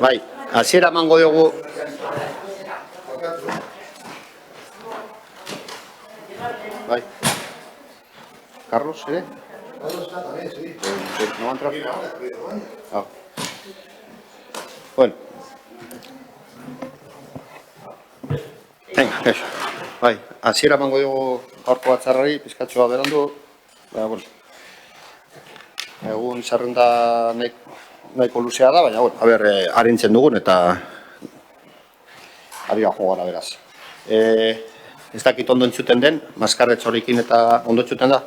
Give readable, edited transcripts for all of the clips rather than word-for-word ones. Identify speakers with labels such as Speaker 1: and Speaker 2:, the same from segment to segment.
Speaker 1: Bai, hasiera emango dugu. Bai. Carlos, ¿eh? Carlos está también, sí. ¿No va a entrar? Ah. Bueno. Venga, eso. Bai, hasiera emango dugu gaurko batzarrari, pizkatxoa berandu. Bueno. Egun zerrenda nahiko luzea da, baina, bueno, arintzen dugun eta ari gajo gara beraz. Ez dakit ondo entzuten den, maskarretz horikin eta ondo entzuten da.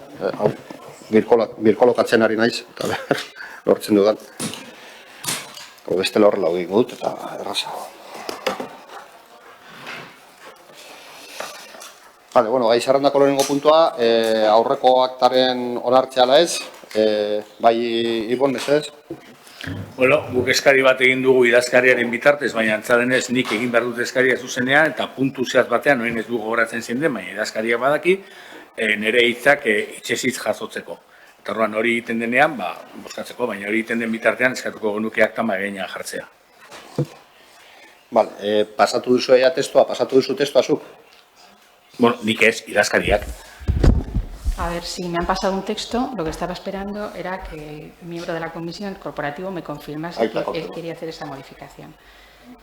Speaker 1: Birkolokatzen ari naiz, eta behar, lortzen dudan. Bestela horrela egin dut eta errazago. Vale, bueno, gai zerrendako lehenengo puntua, aurreko aktaren onartzea ala ez. Bai, Ibon, ez ez?
Speaker 2: Bueno, guk eskari bat egin dugu idazkariaren bitartez, baina antzadenez nik egin behar dut eskaria zuzenean, eta puntu zehaz batean, noin ez du gogoratzen zinden, baina idazkaria badaki, nire hitzak itxesitz jasotzeko. Eta orduan hori egiten denean, boskatzeko, baina hori egiten den bitartean eskatuko genuke aktan gainean jartzea.
Speaker 1: Vale, pasatu duzu testua zuk?
Speaker 2: Bueno, nik ez, idazkariak.
Speaker 3: A ver, si me han pasado un texto, lo que estaba esperando era que el miembro de la comisión corporativo me confirmase que él quería hacer esa modificación.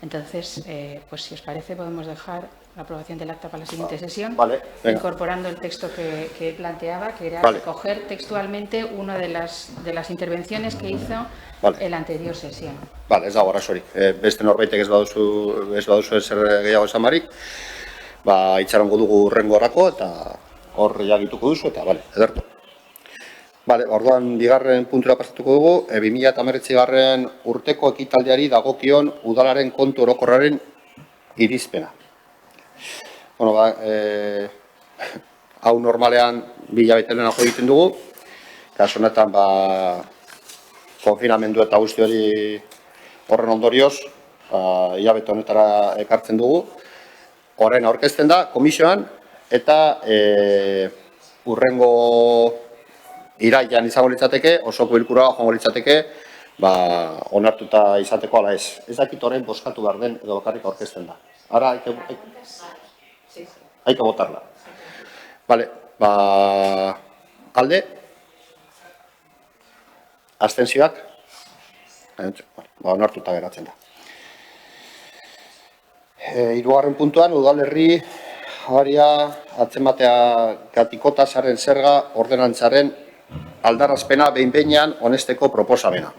Speaker 3: Entonces, pues si os parece, podemos dejar la aprobación del acta para la siguiente sesión, incorporando el texto que planteaba, que era recoger textualmente una de las intervenciones que hizo en la anterior sesión.
Speaker 1: Vale, ez da horrazorik. Beste norbaitek ez baduzu ezer gehiago esan barik, itxarongo dugu urrengo horako eta hor jagituko duzu eta, edertu. Orduan, bigarren puntura pasatuko dugu, 2019 urteko ekitaldiari dagokion udalaren kontu orokorraren irizpena. Bueno, hau normalean bilabete lehenago egiten dugu, kasu honetan, konfinamendu eta guzti hori horren ondorioz, hilabete honetara ekartzen dugu. Horren aurkezten da, komisioan, eta urrengo irailean izango litzateke, osoko bilkura joango litzateke, onartuta izateko ala ez. Ez dakit horren bozkatu behar den edo bakarrik aurkezten da. Ara, hay que votarla. Vale, alde? Abstentzioak? Onartuta geratzen da. Hirugarren puntuan, udalerri atzematea gatikotasaren zerga ordenantzaren aldarrazpena behin-behinean honesteko proposamena.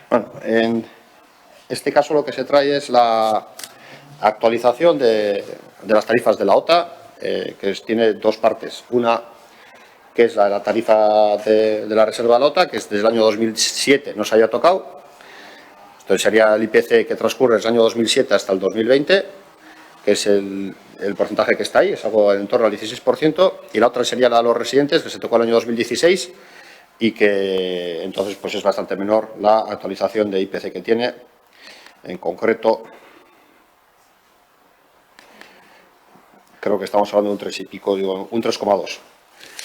Speaker 1: Bueno, en este caso lo que se trae es la actualización de las tarifas de la OTA, que tiene dos partes. Una, que es la tarifa de la reserva de la OTA, que desde el año 2007 no se haya tocado. Entonces sería el IPC que transcurre desde el año 2007 hasta el 2020, que es el porcentaje que está ahí, es algo en torno al 16%, y la otra sería la de los residentes, que se tocó el año 2016, y que entonces pues es bastante menor la actualización de IPC que tiene, en concreto, creo que estamos hablando de un 3 y pico, digo, un 3,2.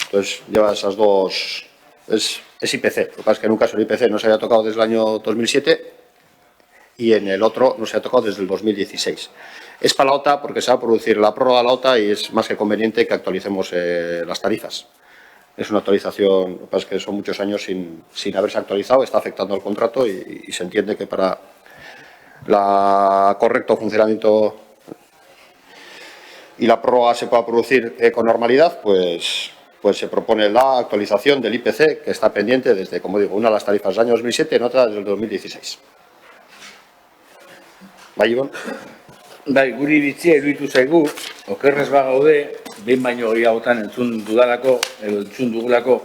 Speaker 1: Entonces lleva esas dos, es IPC, lo que pasa es que en un caso el IPC no se había tocado desde el año 2007, y en el otro no se ha tocado desde el 2016. Es para la OTA porque se va a producir la prórroga de la OTA y es más que conveniente que actualicemos las tarifas. Es una actualización, lo que pasa es que son muchos años sin haberse actualizado, está afectando al contrato y se entiende que para el correcto funcionamiento y la prórroga se pueda producir con normalidad, pues se propone la actualización del IPC, que está pendiente desde, como digo, una de las tarifas del año 2007 y otra desde el 2016. Bai, Ibon?
Speaker 2: Guri iritzia iruditu zaigu, okerrez bagaude, behin baino gehiagotan entzun dugulako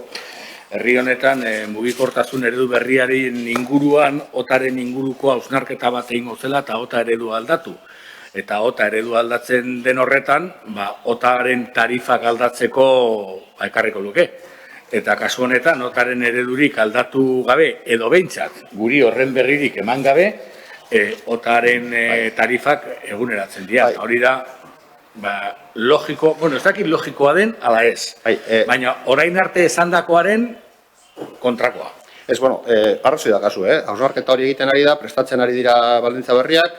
Speaker 2: herri honetan mugikortasun eredu berriaren inguruan, otaren inguruko hausnarketa bat egingo zela eta ota eredu aldatu. Eta ota eredu aldatzen den horretan, otaren tarifak aldatzeko ekarriko luke. Eta kasu honetan, otaren eredurik aldatu gabe, edo behintzat, guri horren berririk eman gabe, otaren tarifak eguneratzen dira. Hori da, logiko, bueno, ez dakit logikoa den, ala ez. Baina, orain arte esandakoaren kontrakoa.
Speaker 1: Ez, bueno, arrazoi da kasu, hausnarketa hori egiten ari da, prestatzen ari dira baldintza berriak,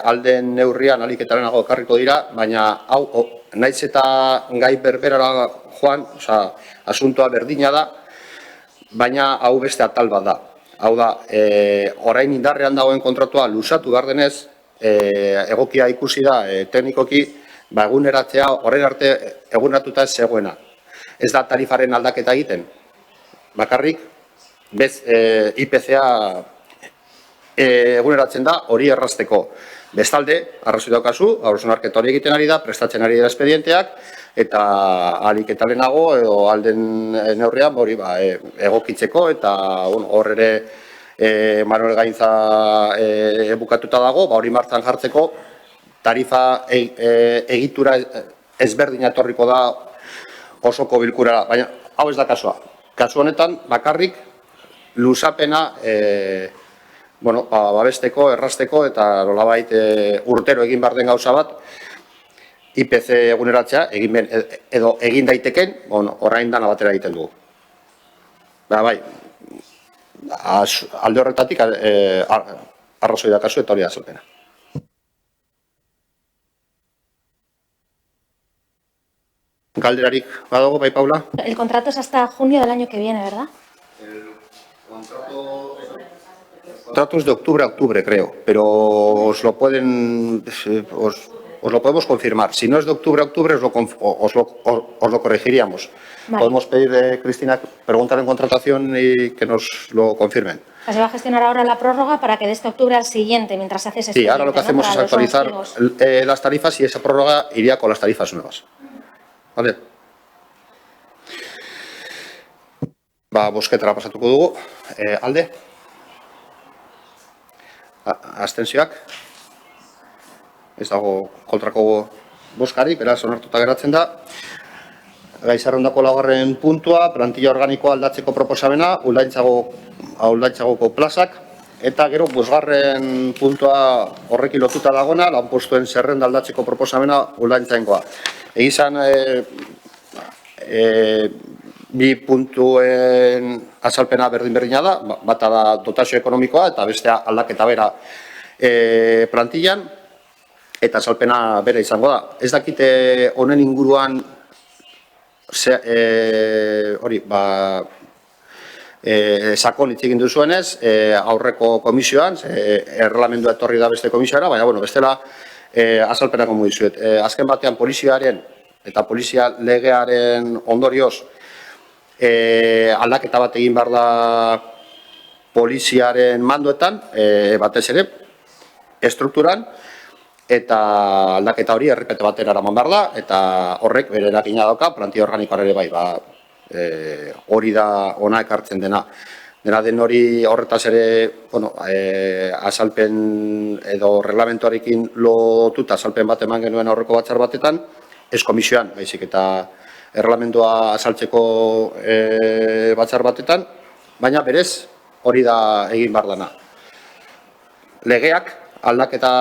Speaker 1: alden neurrian alik eta lehenago ekarriko dira, baina hau, naiz eta gai berberara joan, asuntoa berdina da, baina hau beste atal bat da. Hau da, orain indarrean dagoen kontratua luzatu behar denez, egokia ikusi da teknikoki, eguneratzea orain arte eguneratuta ez zegoena. Ez da tarifaren aldaketa egiten, bakarrik, bez IPCA eguneratzen da hori errazteko. Bestalde, arrazoi daukazu, hausnarketa hori egiten ari da, prestatzen ari dira espedienteak, eta ahalik eta lehenago edo alden neurrian hori egokitzeko, eta hor ere Manuel Gaintza bukatuta dago, hori martzan jartzeko tarifa egitura ezberdina etorriko da osoko bilkurara, baina hau ez da kasua. Kasu honetan, bakarrik, luzapena babesteko, errazteko, eta nolabait urtero egin behar den gauza bat, IPC eguneratzea, edo egin daiteken, orain dana batera egiten dugu. Bai, alde horretatik arrazoi da kasu eta hori da azalpena. ¿Galderarik badago, bai, Paula?
Speaker 4: El contrato es hasta junio del año que viene, ¿verdad?
Speaker 1: El contrato es de octubre a octubre, creo, pero os lo podemos confirmar. Si no es de octubre a octubre, os lo corregiríamos. Vale. Podemos pedirle, Cristina, preguntar en contratación y que nos lo confirmen.
Speaker 4: Se va a gestionar ahora la prórroga para que de este octubre al siguiente, mientras se hace ese
Speaker 1: expediente. Sí, ahora lo que hacemos es actualizar las tarifas y esa prórroga iría con las tarifas nuevas. Vale. Bozketara pasatuko dugu. Alde? Abstentzioak? Ez dago kontrako bozkarik, beraz onartuta geratzen da. Gai zerrendako laugarren puntua, plantilla organikoa aldatzeko proposamena, Uldaintzagoko plazak, eta gero bosgarren puntua horrekin lotuta dagona, lanpostuen zerrenda aldatzeko proposamena Uldaintzaingoa. Egizan, bi puntuen azalpena berdina da, bata da dotazio ekonomikoa eta bestea aldaketa bera plantillan, eta azalpena bera izango da. Ez dakite honen inguruan sakon hitz egin duzuenez, aurreko komisioan, erregelamendua etorri da beste komisioara, baina bestela azalpenako mu dizuet. Azken batean poliziaren eta polizia legearen ondorioz aldaketa bat egin behar da poliziaren mandoetan, batez ere, estrukturan, eta aldaketa hori errepete batera eraman behar da, eta horrek bere eragina dauka, plantilla organikoan ere bai, hori da ona ekartzen dena. Dena den hori horretaz ere, azalpen edo reglamentuarekin lotuta azalpen bat eman genuen aurreko batzar batetan, ez komisioan, baizik eta erreglamentua azaltzeko batzar batetan, baina berez hori da egin behar dana. Legeak aldaketa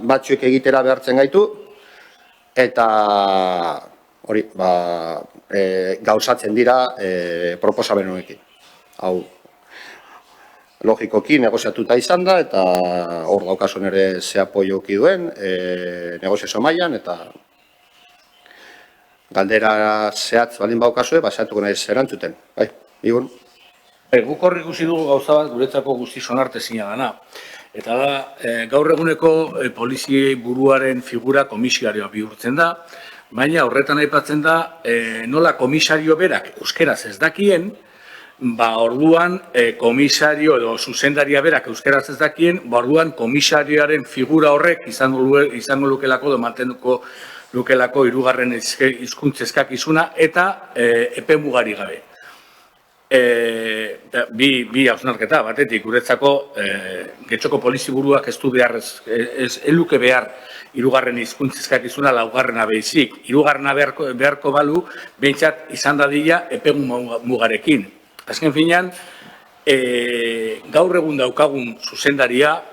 Speaker 1: batzuek egitera behartzen gaitu, eta hori gauzatzen dira proposamen honekin. Hau, logikoki negoziatuta izan da, eta hor daukazun ere ze apoio uki duen, negoziazio mailan, eta galdera zehatz baldin baukazue, zehatuko nahiz erantzuten. Bai, Ibon?
Speaker 2: Guk horri ikusi dugu gauza bat guretzako guztiz onartezina dana. Eta da, gaur eguneko poliziei buruaren figura komisarioa bihurtzen da, baina horretan aipatzen da, nola komisario berak euskeraz ez dakien, orduan komisario edo zuzendaria berak euskeraz ez dakien, orduan komisarioaren figura horrek izango lukelako, mantenduko lukelako hirugarren hizkuntza eskakizuna eta epe mugari gabe. Bi hausnarketa, batetik, guretzako Getxoko poliziburuak ez du behar, ez luke behar hirugarren hizkuntza eskakizuna laugarrena behizik. Hirugarrena beharko balu, behintzat izan dadila epe mugarekin. Azken finean, gaur egun daukagun zuzendaria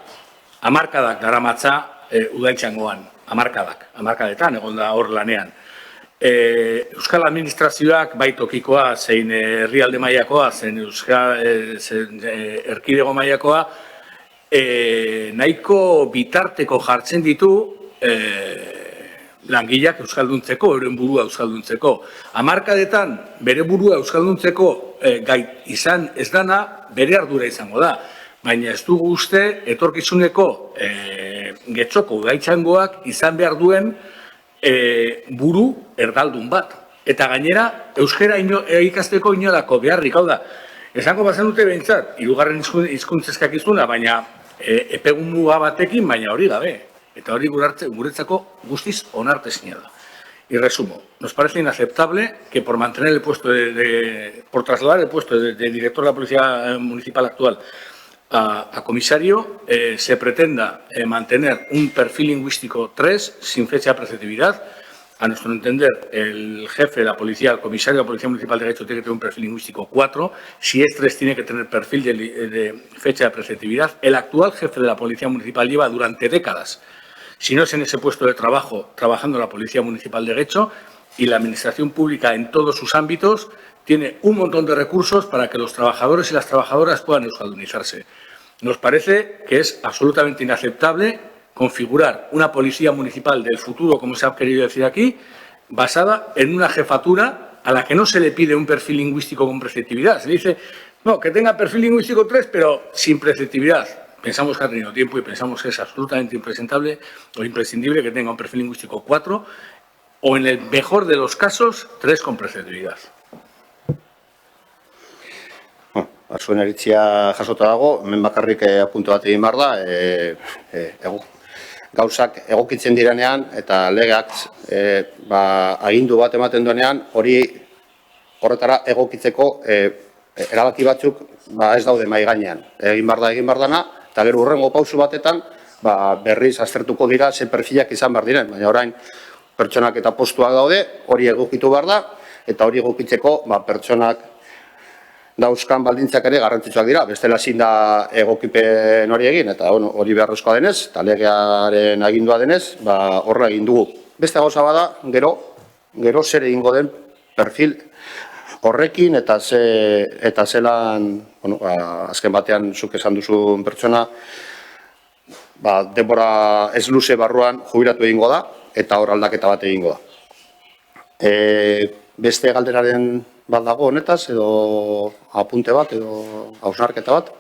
Speaker 2: hamarkadak daramatza Udaltzaingoan, hamarkadetan egon da hor lanean. Euskal Administrazioak bai tokikoa, zein herrialde mailakoa, zein erkidego mailakoa, nahiko bitarteko jartzen ditu langileak euskalduntzeko, euren burua euskalduntzeko. Hamarkadetan bere burua euskalduntzeko gai izan ez dana, bere ardura izango da. Baina ez dugu uste etorkizuneko Getxoko udaltzaingoak izan behar duen buru erdaldun bat. Eta gainera, euskera ikasteko inolako beharrik, hau da. Esango bazen dute behintzat, hirugarren hizkuntzeskakizuna, baina epegun muga batekin, baina hori gabe. Eta hori guretzako guztiz onartezina da. Y resumo, nos parece inaceptable que por mantener el puesto por trasladar el puesto de director de la Policía Municipal actual a comisario, se pretenda mantener un perfil lingüístico 3 sin fecha de preceptividad. A nuestro entender, el jefe de la policía, el comisario de la Policía Municipal de Getxo tiene que tener un perfil lingüístico 4. Si es 3, tiene que tener perfil de fecha de preceptividad. El actual jefe de la Policía Municipal lleva durante décadas, si no es en ese puesto de trabajo, trabajando en la Policía Municipal de Getxo, y la Administración Pública en todos sus ámbitos tiene un montón de recursos para que los trabajadores y las trabajadoras puedan euskaldunizarse. Nos parece que es absolutamente inaceptable configurar una policía municipal del futuro, como se ha querido decir aquí, basada en una jefatura a la que no se le pide un perfil lingüístico con preceptividad. Se le dice, no, que tenga perfil lingüístico 3, pero sin preceptividad. Pensamos que ha tenido tiempo y pensamos que es absolutamente imprescindible que tenga un perfil lingüístico 4 o, en el mejor de los casos, 3 con preceptividad.
Speaker 1: Zuen iritzia jasota dago, hemen bakarrik apuntu bat egin behar da, gauzak egokitzen direnean eta legeak agindu bat ematen duenean, horretara egokitzeko erabaki batzuk ez daude mahai gainean. Egin behar dana, eta gero hurrengo pausu batetan berriz aztertuko dira ze perfilak izan behar diren, baina orain pertsonak eta postuak daude, hori egokitu behar da, eta hori egokitzeko pertsonak dauzkan baldintzak ere garrantzitsuak dira, bestela ezin da egokipen hori egin, eta hori beharrezkoa denez, eta legearen agindua denez, horrela egin dugu. Beste gauza bada, gero zer egingo den perfil horrekin, eta zelan, azken batean zuk esan duzun pertsona, denbora ez luze barruan jubilatu egingo da, eta hor aldaketa bat egingo da. Beste galderaren bat dago honetaz, edo apunte bat, edo hausnarketa bat.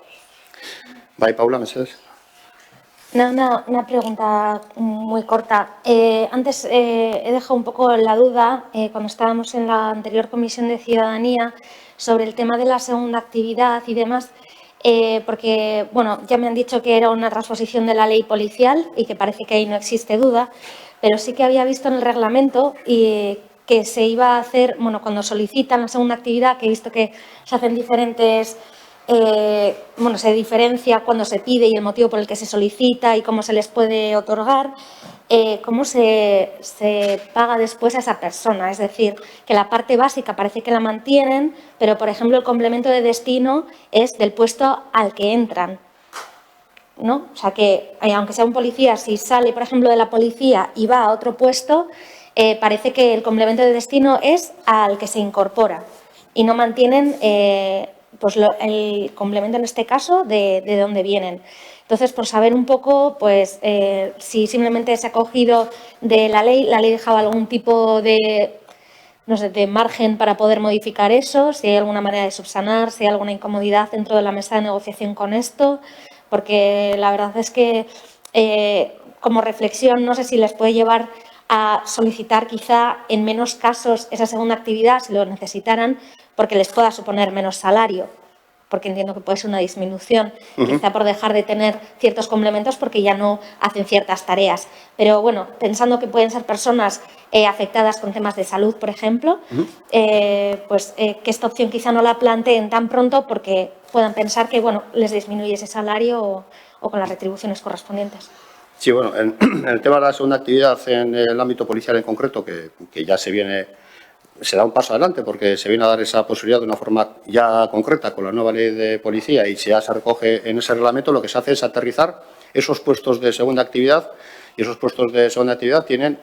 Speaker 1: Bai, Paula, mesedez.
Speaker 4: Una pregunta muy corta. Antes he dejado un poco la duda, cuando estábamos en la anterior Comisión de Ciudadanía, sobre el tema de la segunda actividad y demás, porque, bueno, ya me han dicho que era una transposición de la ley policial y que parece que ahí no existe duda, pero sí que había visto en el reglamento que se iba a hacer, bueno, cuando solicitan la segunda actividad, que he visto que se hacen diferentes, se diferencia cuando se pide y el motivo por el que se solicita y cómo se les puede otorgar, cómo se paga después a esa persona. Es decir, que la parte básica parece que la mantienen, pero, por ejemplo, el complemento de destino es del puesto al que entran, ¿no? O sea, que aunque sea un policía, si sale, por ejemplo, de la policía y va a otro puesto, parece que el complemento de destino es al que se incorpora y no mantienen el complemento, en este caso, de dónde vienen. Entonces, por saber un poco, pues, si simplemente se ha cogido de la ley dejaba algún tipo de, no sé, de margen para poder modificar eso, si hay alguna manera de subsanar, si hay alguna incomodidad dentro de la mesa de negociación con esto, porque la verdad es que, como reflexión, no sé si les puede llevar a solicitar quizá en menos casos esa segunda actividad, si lo necesitaran, porque les pueda suponer menos salario, porque entiendo que puede ser una disminución, quizá por dejar de tener ciertos complementos porque ya no hacen ciertas tareas. Pero bueno, pensando que pueden ser personas afectadas con temas de salud, por ejemplo, que esta opción quizá no la planteen tan pronto porque puedan pensar que, bueno, les disminuye ese salario o con las retribuciones correspondientes.
Speaker 1: Sí, bueno, en el tema de la segunda actividad en el ámbito policial en concreto, que ya se da un paso adelante porque se viene a dar esa posibilidad de una forma ya concreta con la nueva ley de policía y ya se recoge en ese reglamento, lo que se hace es aterrizar esos puestos de segunda actividad y esos puestos de segunda actividad tienen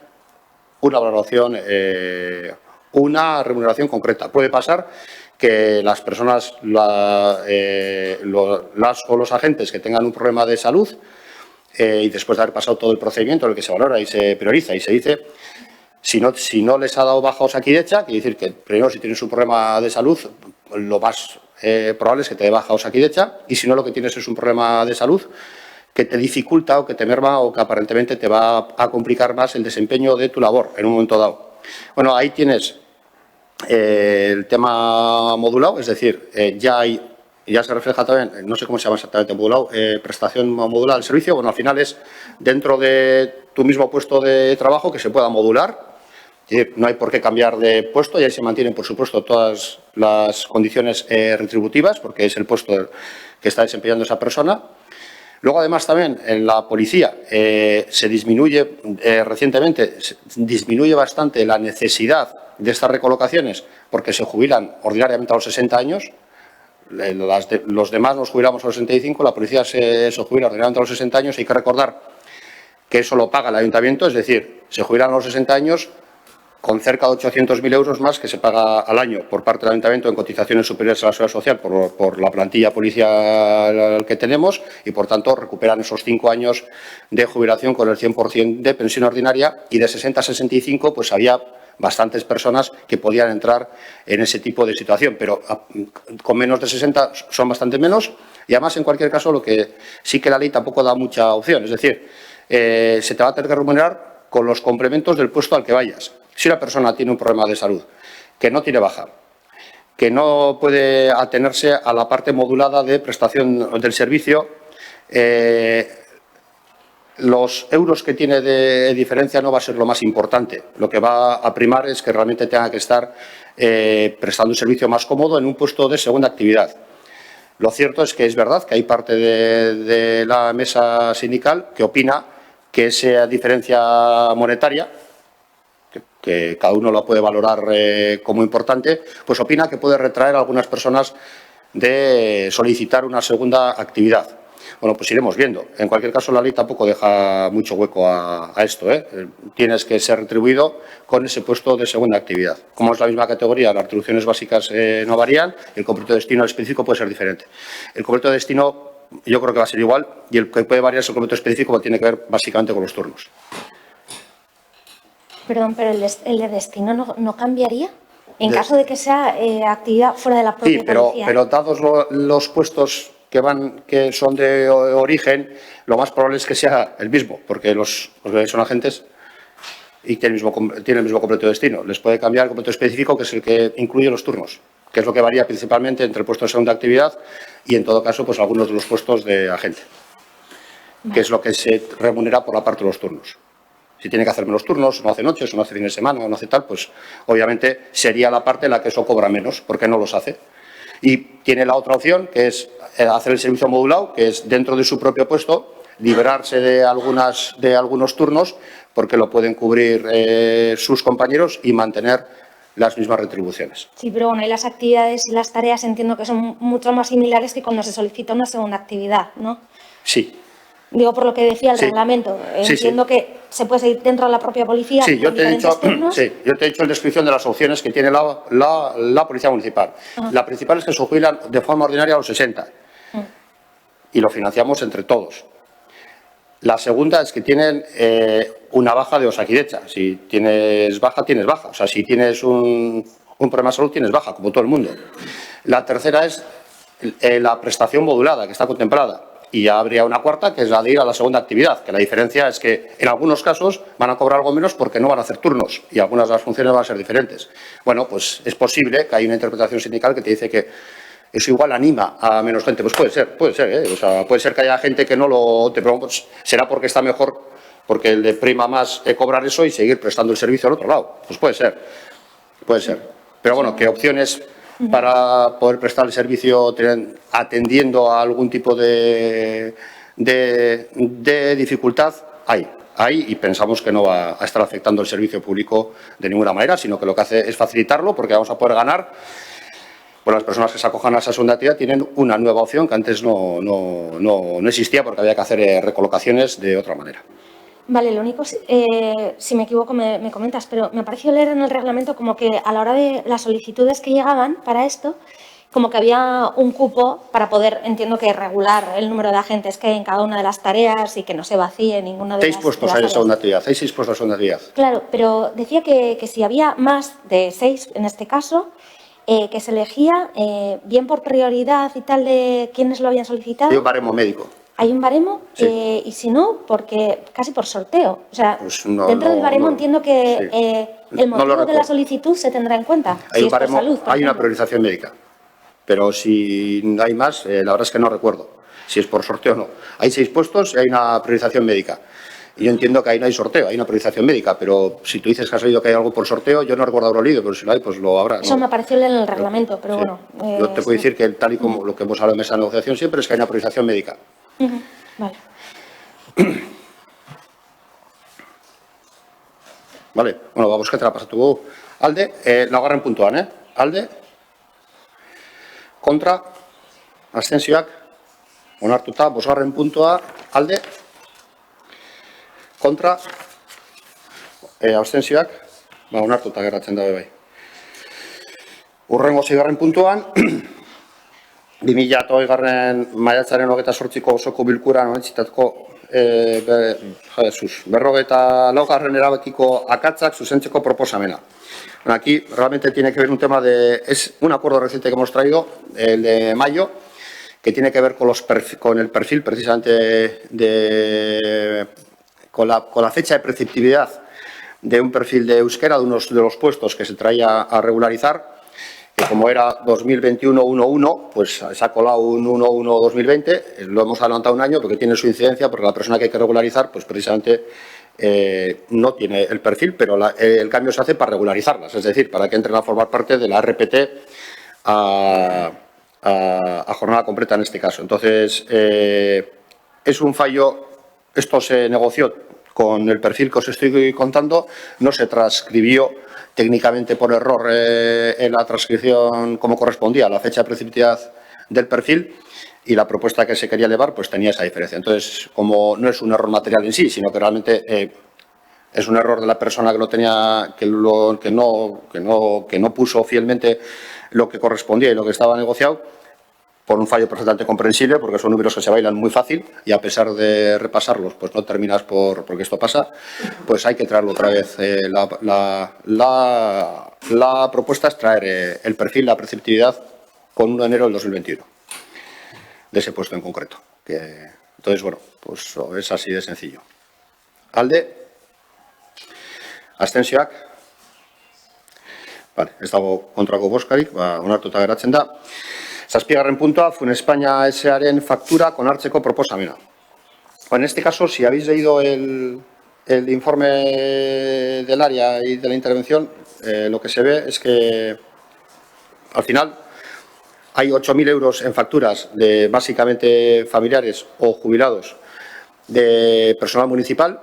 Speaker 1: una valoración, una remuneración concreta. Puede pasar que las personas, las o los agentes que tengan un problema de salud y después de haber pasado todo el procedimiento en el que se valora y se prioriza y se dice, si no les ha dado baja Osakidetza, quiere decir que primero si tienes un problema de salud, lo más probable es que te dé baja Osakidetza, y si no lo que tienes es un problema de salud que te dificulta o que te merma o que aparentemente te va a complicar más el desempeño de tu labor en un momento dado. Bueno, ahí tienes el tema modulado, es decir, ya se refleja también, no sé cómo se llama exactamente modulado, prestación modulada del servicio. Bueno, al final es dentro de tu mismo puesto de trabajo que se pueda modular. No hay por qué cambiar de puesto y ahí se mantienen, por supuesto, todas las condiciones retributivas, porque es el puesto que está desempeñando esa persona. Luego, además, también en la policía se disminuye, recientemente, disminuye bastante la necesidad de estas recolocaciones porque se jubilan ordinariamente a los 60 años. Los demás nos jubilamos a los 65, la policía se jubila ordinariamente a los 60 años. Hay que recordar que eso lo paga el ayuntamiento, es decir, se jubilan a los 60 años con cerca de 800.000 euros más que se paga al año por parte del ayuntamiento en cotizaciones superiores a la seguridad social por la plantilla policial que tenemos, y por tanto recuperan esos 5 años de jubilación con el 100% de pensión ordinaria, y de 60 a 65 pues había bastantes personas que podían entrar en ese tipo de situación, pero con menos de 60 son bastante menos, y además en cualquier caso lo que sí que la ley tampoco da mucha opción, es decir, se te va a tener que remunerar con los complementos del puesto al que vayas. Si una persona tiene un problema de salud, que no tiene baja, que no puede atenerse a la parte modulada de prestación del servicio, los euros que tiene de diferencia no va a ser lo más importante. Lo que va a primar es que realmente tenga que estar prestando un servicio más cómodo en un puesto de segunda actividad. Lo cierto es que es verdad que hay parte de la mesa sindical que opina que esa diferencia monetaria, que cada uno lo puede valorar como importante, pues opina que puede retraer a algunas personas de solicitar una segunda actividad. Bueno, pues iremos viendo. En cualquier caso, la ley tampoco deja mucho hueco a esto. Tienes que ser retribuido con ese puesto de segunda actividad. Como es la misma categoría, las retribuciones básicas no varían, el completo de destino específico puede ser diferente. El completo de destino yo creo que va a ser igual, y el que puede variar es el completo específico, que tiene que ver básicamente con los turnos.
Speaker 4: Perdón, pero el de destino no cambiaría en caso de que sea actividad fuera de la propia policía.
Speaker 1: Sí, pero dados los puestos que son de origen, lo más probable es que sea el mismo, porque los que son agentes y tienen el mismo completo de destino. Les puede cambiar el completo específico, que es el que incluye los turnos, que es lo que varía principalmente entre el puesto de segunda actividad y, en todo caso, pues algunos de los puestos de agente, que es lo que se remunera por la parte de los turnos. Si tiene que hacer menos turnos, no hace noches, no hace fines de semana, no hace tal, pues obviamente sería la parte en la que eso cobra menos, porque no los hace. Y tiene la otra opción, que es hacer el servicio modulado, que es dentro de su propio puesto, liberarse de algunos turnos, porque lo pueden cubrir sus compañeros y mantener las mismas retribuciones.
Speaker 4: Sí, pero bueno, y las actividades y las tareas entiendo que son mucho más similares que cuando se solicita una segunda actividad, ¿no?
Speaker 1: Sí.
Speaker 4: Digo, por lo que decía el reglamento. Entiendo que se puede seguir dentro de la propia policía.
Speaker 1: Sí, yo te he dicho en descripción de las opciones que tiene la Policía Municipal. La principal es que se jubilan de forma ordinaria a los 60 y lo financiamos entre todos. La segunda es que tienen una baja de Osakidetza. Si tienes baja, tienes baja. O sea, si tienes un problema de salud, tienes baja, como todo el mundo. La tercera es la prestación modulada, que está contemplada. Y ya habría una cuarta, que es la de ir a la segunda actividad, que la diferencia es que en algunos casos van a cobrar algo menos porque no van a hacer turnos y algunas de las funciones van a ser diferentes. Bueno, pues es posible que hay una interpretación sindical que te dice que eso igual anima a menos gente. Pues puede ser, O sea, puede ser que haya gente que no lo te pregunte, pues será porque está mejor, porque le prima más cobrar eso y seguir prestando el servicio al otro lado. Pues puede ser. Pero bueno, ¿qué opciones para poder prestar el servicio atendiendo a algún tipo de dificultad? Hay, y pensamos que no va a estar afectando el servicio público de ninguna manera, sino que lo que hace es facilitarlo, porque vamos a poder ganar. Pues las personas que se acojan a esa segunda actividad tienen una nueva opción que antes no existía, porque había que hacer recolocaciones de otra manera.
Speaker 4: Vale, lo único, si me equivoco me comentas, pero me pareció leer en el reglamento como que a la hora de las solicitudes que llegaban para esto, como que había un cupo para poder, entiendo que regular el número de agentes que hay en cada una de las tareas y que no se vacíe ninguna de las
Speaker 1: 6 puestos hay en segunda actividad, hay 6 puestos en segunda actividad.
Speaker 4: Claro, pero decía que si había más de 6 en este caso, que se elegía bien por prioridad y tal de quienes lo habían solicitado.
Speaker 1: Hay un baremo médico.
Speaker 4: ¿Hay un baremo?
Speaker 1: Sí.
Speaker 4: Y si no, porque casi por sorteo. O sea,
Speaker 1: Pues no,
Speaker 4: dentro del baremo entiendo que
Speaker 1: sí.
Speaker 4: el motivo
Speaker 1: No
Speaker 4: de la solicitud se tendrá en cuenta.
Speaker 1: Hay
Speaker 4: si
Speaker 1: un
Speaker 4: es por
Speaker 1: baremo,
Speaker 4: salud, por
Speaker 1: hay una
Speaker 4: ejemplo.
Speaker 1: priorización médica, pero si hay más, la verdad es que no recuerdo si es por sorteo o no. Hay 6 puestos y hay una priorización médica. Y yo entiendo que ahí no hay sorteo, hay una priorización médica, pero si tú dices que has oído que hay algo por sorteo, yo no recuerdo haberlo leído, pero si lo hay, pues lo habrá.
Speaker 4: Eso me pareció leer en el reglamento, pero
Speaker 1: Sí.
Speaker 4: bueno.
Speaker 1: Yo te puedo decir que tal y como lo que hemos hablado en mesa de negociación siempre es que hay una priorización médica.
Speaker 4: Vale.
Speaker 1: Vale, bueno, vamos que te la pasa tú. Alde, laugarren puntuan, Alde, kontra, abstentzioak, onartuta, bosgarren puntua, alde, kontra, abstentzioak, onartuta geratzen dabe bai. Hurrengo 6. puntuan, 2020 maiatzaren 28ko osoko bilkuran onetsitako berrogeita erabakiko akatzak zuzentzeko proposamena. Bueno, aquí realmente tiene que ver un tema es un acuerdo reciente que hemos traído, el de mayo, que tiene que ver con el perfil precisamente con la fecha de preceptividad de un perfil de euskera, de unos de los puestos que se traía a regularizar, que como era 2021-1-1, pues se ha colado un 1-1-2020, lo hemos adelantado un año porque tiene su incidencia, porque la persona que hay que regularizar, pues precisamente no tiene el perfil, pero el cambio se hace para regularizarlas, es decir, para que entren a formar parte de la RPT a jornada completa en este caso. Entonces, es un fallo, esto se negoció con el perfil que os estoy contando, no se transcribió técnicamente por error en la transcripción como correspondía a la fecha de preceptividad del perfil y la propuesta que se quería elevar pues tenía esa diferencia. Entonces, como no es un error material en sí, sino que realmente es un error de la persona que lo tenía, que no puso fielmente lo que correspondía y lo que estaba negociado, por un fallo perfectamente comprensible, porque son números que se bailan muy fácil y a pesar de repasarlos, pues no terminas porque esto pasa, pues hay que traerlo otra vez. La propuesta es traer el perfil, la preceptividad con 1 de enero del 2021, de ese puesto en concreto. Entonces, bueno, pues es así de sencillo. Alde, abstentzioak, vale, ez dago kontrako bozkarik, onartuta geratzen da. 7. puntua, Funespaña S.A.ren faktura onartzeko proposamena. En este caso, si habéis leído el informe del área y de la intervención, lo que se ve es que al final hay 8.000 euros en facturas de básicamente familiares o jubilados de personal municipal,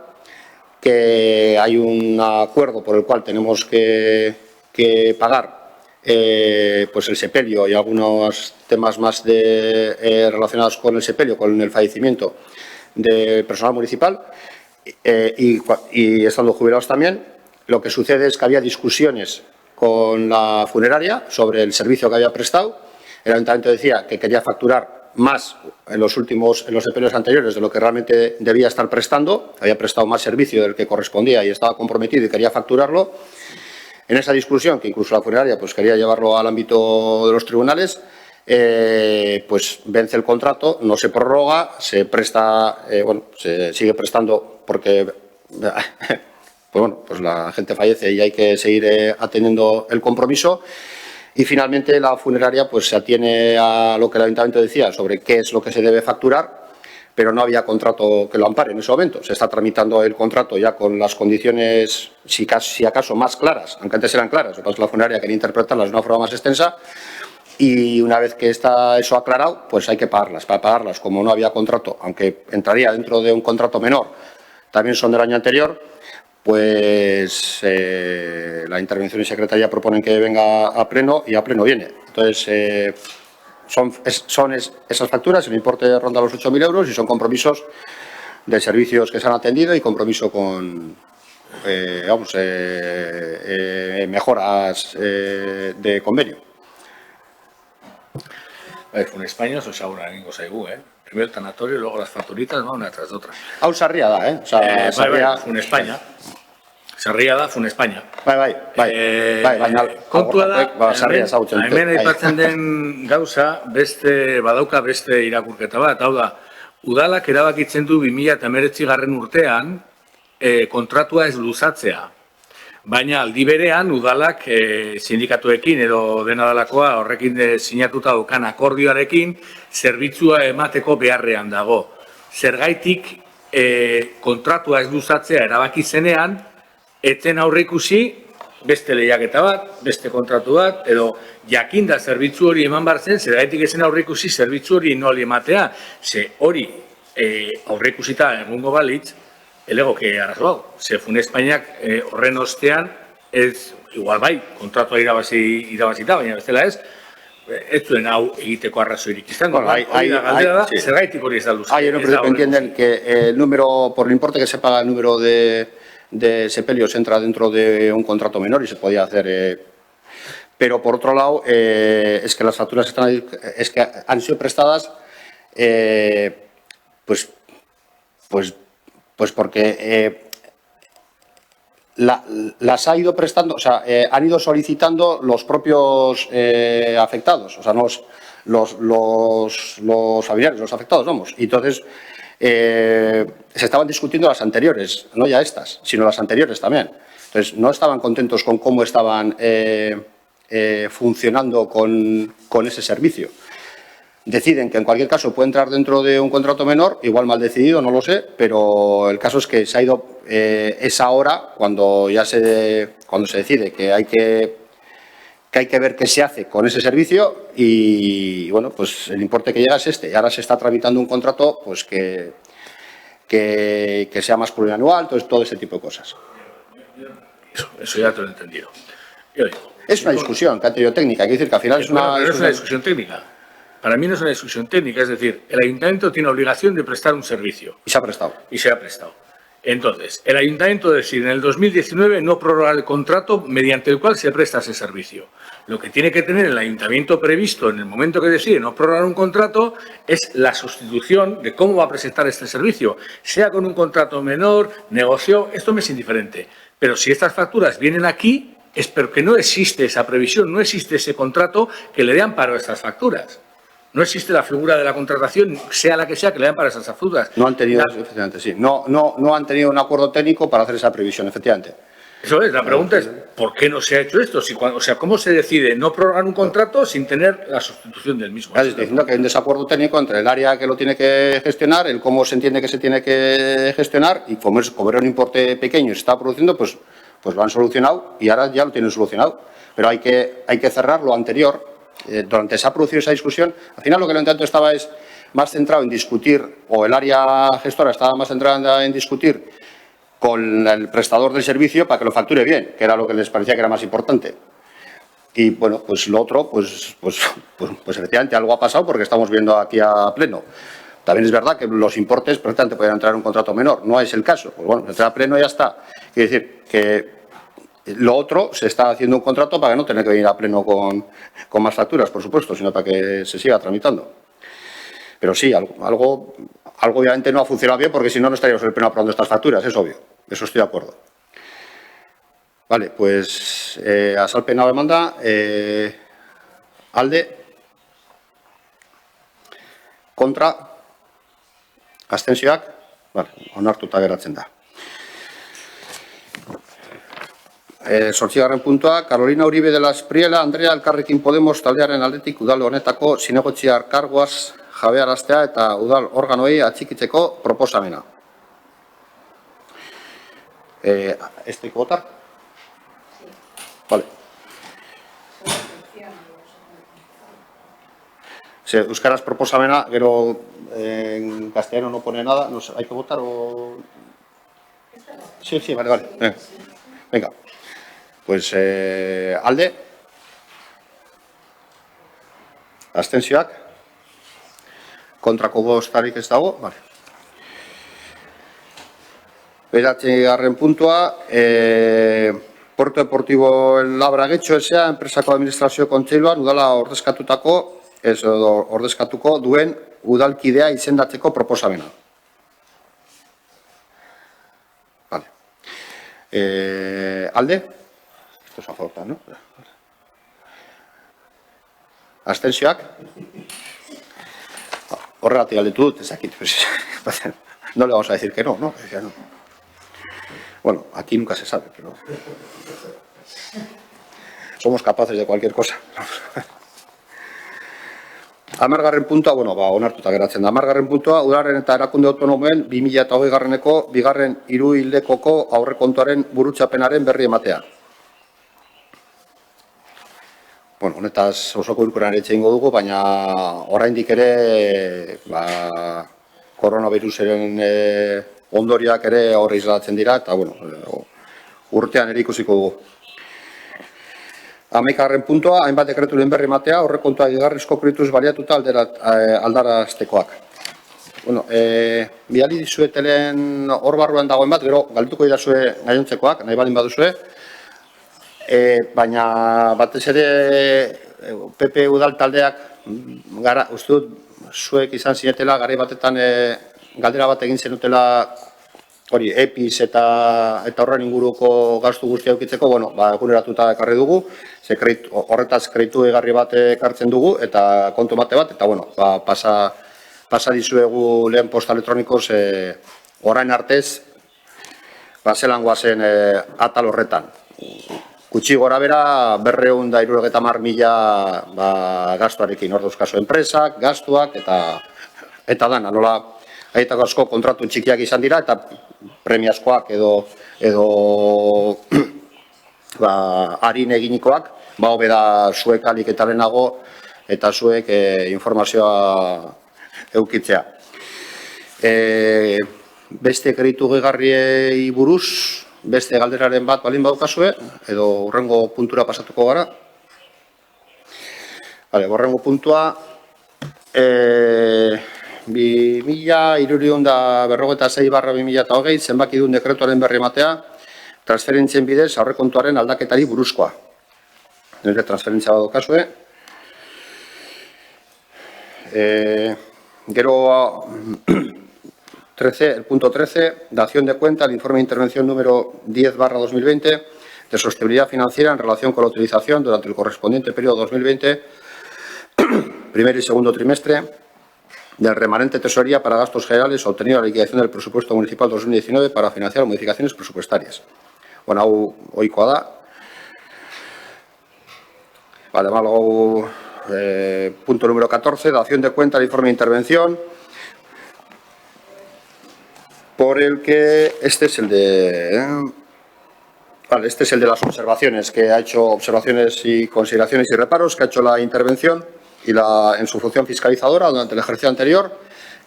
Speaker 1: que hay un acuerdo por el cual tenemos que pagar pues el sepelio y algunos temas más relacionados con el sepelio, con el fallecimiento del personal municipal y estando jubilados también. Lo que sucede es que había discusiones con la funeraria sobre el servicio que había prestado. El ayuntamiento decía que quería facturar más en los sepelios anteriores de lo que realmente debía estar prestando. Había prestado más servicio del que correspondía y estaba comprometido y quería facturarlo. En esa discusión, que incluso la funeraria pues, quería llevarlo al ámbito de los tribunales, pues vence el contrato, no se prorroga, se presta, se sigue prestando porque pues la gente fallece y hay que seguir atendiendo el compromiso. Y finalmente la funeraria pues, se atiene a lo que el ayuntamiento decía sobre qué es lo que se debe facturar, pero no había contrato que lo ampare en ese momento. Se está tramitando el contrato ya con las condiciones, si acaso, más claras, aunque antes eran claras. Lo que pasa es que la funeraria quería interpretarlas de una forma más extensa y una vez que está eso aclarado, pues hay que pagarlas. Para pagarlas, como no había contrato, aunque entraría dentro de un contrato menor, también son del año anterior, pues la intervención y secretaría proponen que venga a pleno y a pleno viene. Entonces, son esas facturas, el importe ronda los 8.000 euros y son compromisos de servicios que se han atendido y compromiso con mejoras de convenio.
Speaker 2: Funespaña, eso seguro egingo zaigu, Primero el tanatorio, luego las facturitas, una tras de otra.
Speaker 1: Hau sarria da, Sarria...
Speaker 2: Funespaña. Sarria da, Funespaña.
Speaker 1: Bai, baina...
Speaker 2: Kontua da,
Speaker 1: sarria zautzen.
Speaker 2: hemen aipatzen den gauza, badauka beste irakurketa bat, hau da, udalak erabakitzen du 2019 urtean kontratua ez luzatzea. Baina aldi berean udalak sindikatuekin edo dena dalakoa horrekin sinatuta daukan akordioarekin zerbitzua emateko beharrean dago. Zergaitik kontratua ez luzatzea erabaki zenean, etzen aurreikusi beste lehiaketa bat, beste kontratu bat, edo jakinda zerbitzu hori eman barzen, zergaitik ezen aurreikusi zerbitzu hori noli ematea, ze hori aurreikusita egungo balitz, elegoke arazo hau. Ze Funespañak horren ostean, ez, igual bai, kontratua irabazita, baina bestela ez zuen hau egiteko arrazoirik izango. Zergaitik hori ez da luzatzea.
Speaker 1: Hay, pero entienden que el número, por el importe que se paga el número de sepelios entra dentro de un contrato menor y se podía hacer... pero por otro lado, es que las facturas han sido prestadas pues porque las ha ido prestando, o sea, han ido solicitando los propios afectados, o sea, los familiares, los afectados, vamos. Y entonces se estaban discutiendo las anteriores, no ya estas, sino las anteriores también. Entonces no estaban contentos con cómo estaban funcionando con ese servicio. Deciden que en cualquier caso puede entrar dentro de un contrato menor, igual mal decidido, no lo sé, pero el caso es que se ha ido esa hora cuando se decide que hay que ver qué se hace con ese servicio y bueno, pues el importe que llega es este. Y ahora se está tramitando un contrato pues que sea más plurianual, todo ese tipo de cosas.
Speaker 2: Eso ya te lo he entendido.
Speaker 1: Es una discusión que ha tenido técnica, hay que decir que al final es una
Speaker 2: discusión técnica. Para mí no es una discusión técnica, es decir, el ayuntamiento tiene obligación de prestar un servicio.
Speaker 1: Y se ha prestado.
Speaker 2: Y se ha prestado. Entonces, el ayuntamiento decide en el 2019 no prorrogar el contrato mediante el cual se presta ese servicio. Lo que tiene que tener el ayuntamiento previsto en el momento que decide no prorrogar un contrato es la sustitución de cómo va a presentar este servicio. Sea con un contrato menor, negocio, esto me es indiferente. Pero si estas facturas vienen aquí, es porque no existe esa previsión, no existe ese contrato que le dé amparo a estas facturas. No existe la figura de la contratación, sea la que sea, que le den para esas facturas.
Speaker 1: No han tenido, efectivamente, sí. No han tenido un acuerdo técnico para hacer esa previsión, efectivamente.
Speaker 2: Eso es, la pregunta es, ¿por qué no se ha hecho esto? O sea, ¿cómo se decide no prorrogar un contrato sin tener la sustitución del mismo?
Speaker 1: Estoy diciendo que hay un desacuerdo técnico entre el área que lo tiene que gestionar, el cómo se entiende que se tiene que gestionar y como era un importe pequeño y se está produciendo, pues lo han solucionado y ahora ya lo tienen solucionado. Pero hay que cerrar lo anterior. Durante se ha producido esa discusión, al final lo que el ayuntamiento estaba es más centrado en discutir, o el área gestora estaba más centrada en discutir con el prestador del servicio para que lo facture bien, que era lo que les parecía que era más importante. Y bueno, pues lo otro, pues efectivamente algo ha pasado porque estamos viendo aquí a pleno. También es verdad que los importes prácticamente podrían entrar en un contrato menor, no es el caso. Pues bueno, entrar a pleno y ya está. Quiere decir que lo otro, se está haciendo un contrato para no tener que venir a pleno con más facturas, por supuesto, sino para que se siga tramitando. Pero sí, algo obviamente no ha funcionado bien porque si no, no estaríamos en el pleno aprobando estas facturas, es obvio. Eso estoy de acuerdo. Vale, pues azalpena demanda, alde, kontra, abstentzioak, vale, onartuta geratzen da. Zortzigarren puntua, Carolina Uribe de la Espriela, Andrea Elkarrekin Podemos taldearen aldetik udal honetako zinegotziar karguaz jabearaztea eta udal organoei atxikitzeko proposamena. ¿Este hay que votar? Sí. Vale. Euskaraz proposamena, gero en castellano no pone nada, no sé, ¿hay que votar o...? Sí, vale. Venga. Pues alde, abstentzioak, kontrako bostarik ez dago, vale. 9. puntua, Puerto Deportivo El Labragetxo S.A. enpresako administrazio kontseiluan udala ordezkatuko duen udalkidea izendatzeko proposamena. Vale. Alde? Esto es a favor, ¿no? Abstentzioak? Horregatik galdetu dut, ezakit. No le vamos a decir que no, ¿no? Bueno, aquí nunca se sabe, pero somos capaces de cualquier cosa. 10. puntua, bueno, onartuta geratzen da. 10. puntua, udalaren eta erakunde autonomoen 2020-eko bigarren hiruhildekoko aurrekontuaren burutzapenaren berri ematea. Bueno, honetaz osoko bilkuran ere egingo dugu, baina oraindik ere koronavirusaren ondoriak ere aurre islatzen dira, eta bueno, urtean ere ikusiko dugu. 11. puntua, hainbat dekreturen berri ematea, aurrekontua igarrizko proiektuz baliatuta aldaraztekoak. Bueno, bidali dizuetelen hor barruan dagoen bat, gero galduko idazue gainontzekoak, nahi baldin baduzue, baina batez ere PP udal taldeak uste dut zuek izan zinetela garai batetan galdera bat egin zenutela hori EPIs eta horren inguruko gastu guztia edukitzeko, bueno, eguneratuta ekarri dugu, horretaz kreditu egarri bat ekartzen dugu eta kontu bate bat, eta bueno, pasa dizuegu lehen posta elektronikoz orain artez zelan guazen atal horretan. Gutxi gora bera, 270.000 gastuarekin, hor dauzkazu enpresak, gastuak, eta dana, nola, haietako asko kontratu txikiak izan dira, eta premiazkoak edo harin eginikoak, hobe da zuek alik eta lehenago, eta zuek informazioa eukitzea. Beste kreditu gehigarriei buruz, beste galderaren bat balin badukazue, edo hurrengo puntura pasatuko gara. Hurrengo puntua, 2356/2020 zenbaki duen dekretuaren berri ematea, transferentzien bidez aurrekontuaren aldaketari buruzkoa. Nire transferentzia badukazue. Gero... El punto 13, dación de cuenta, el informe de intervención número 10/2020 de sostenibilidad financiera en relación con la utilización durante el correspondiente periodo 2020, primer y segundo trimestre, del remanente tesorería para gastos generales obtenido la liquidación del presupuesto municipal 2019 para financiar modificaciones presupuestarias. Bueno, hau ohikoa da. Vale, luego, punto número 14, dación de cuenta del informe de intervención, por el que este es el de las observaciones, que ha hecho observaciones y consideraciones y reparos, que ha hecho la intervención en su función fiscalizadora durante el ejercicio anterior,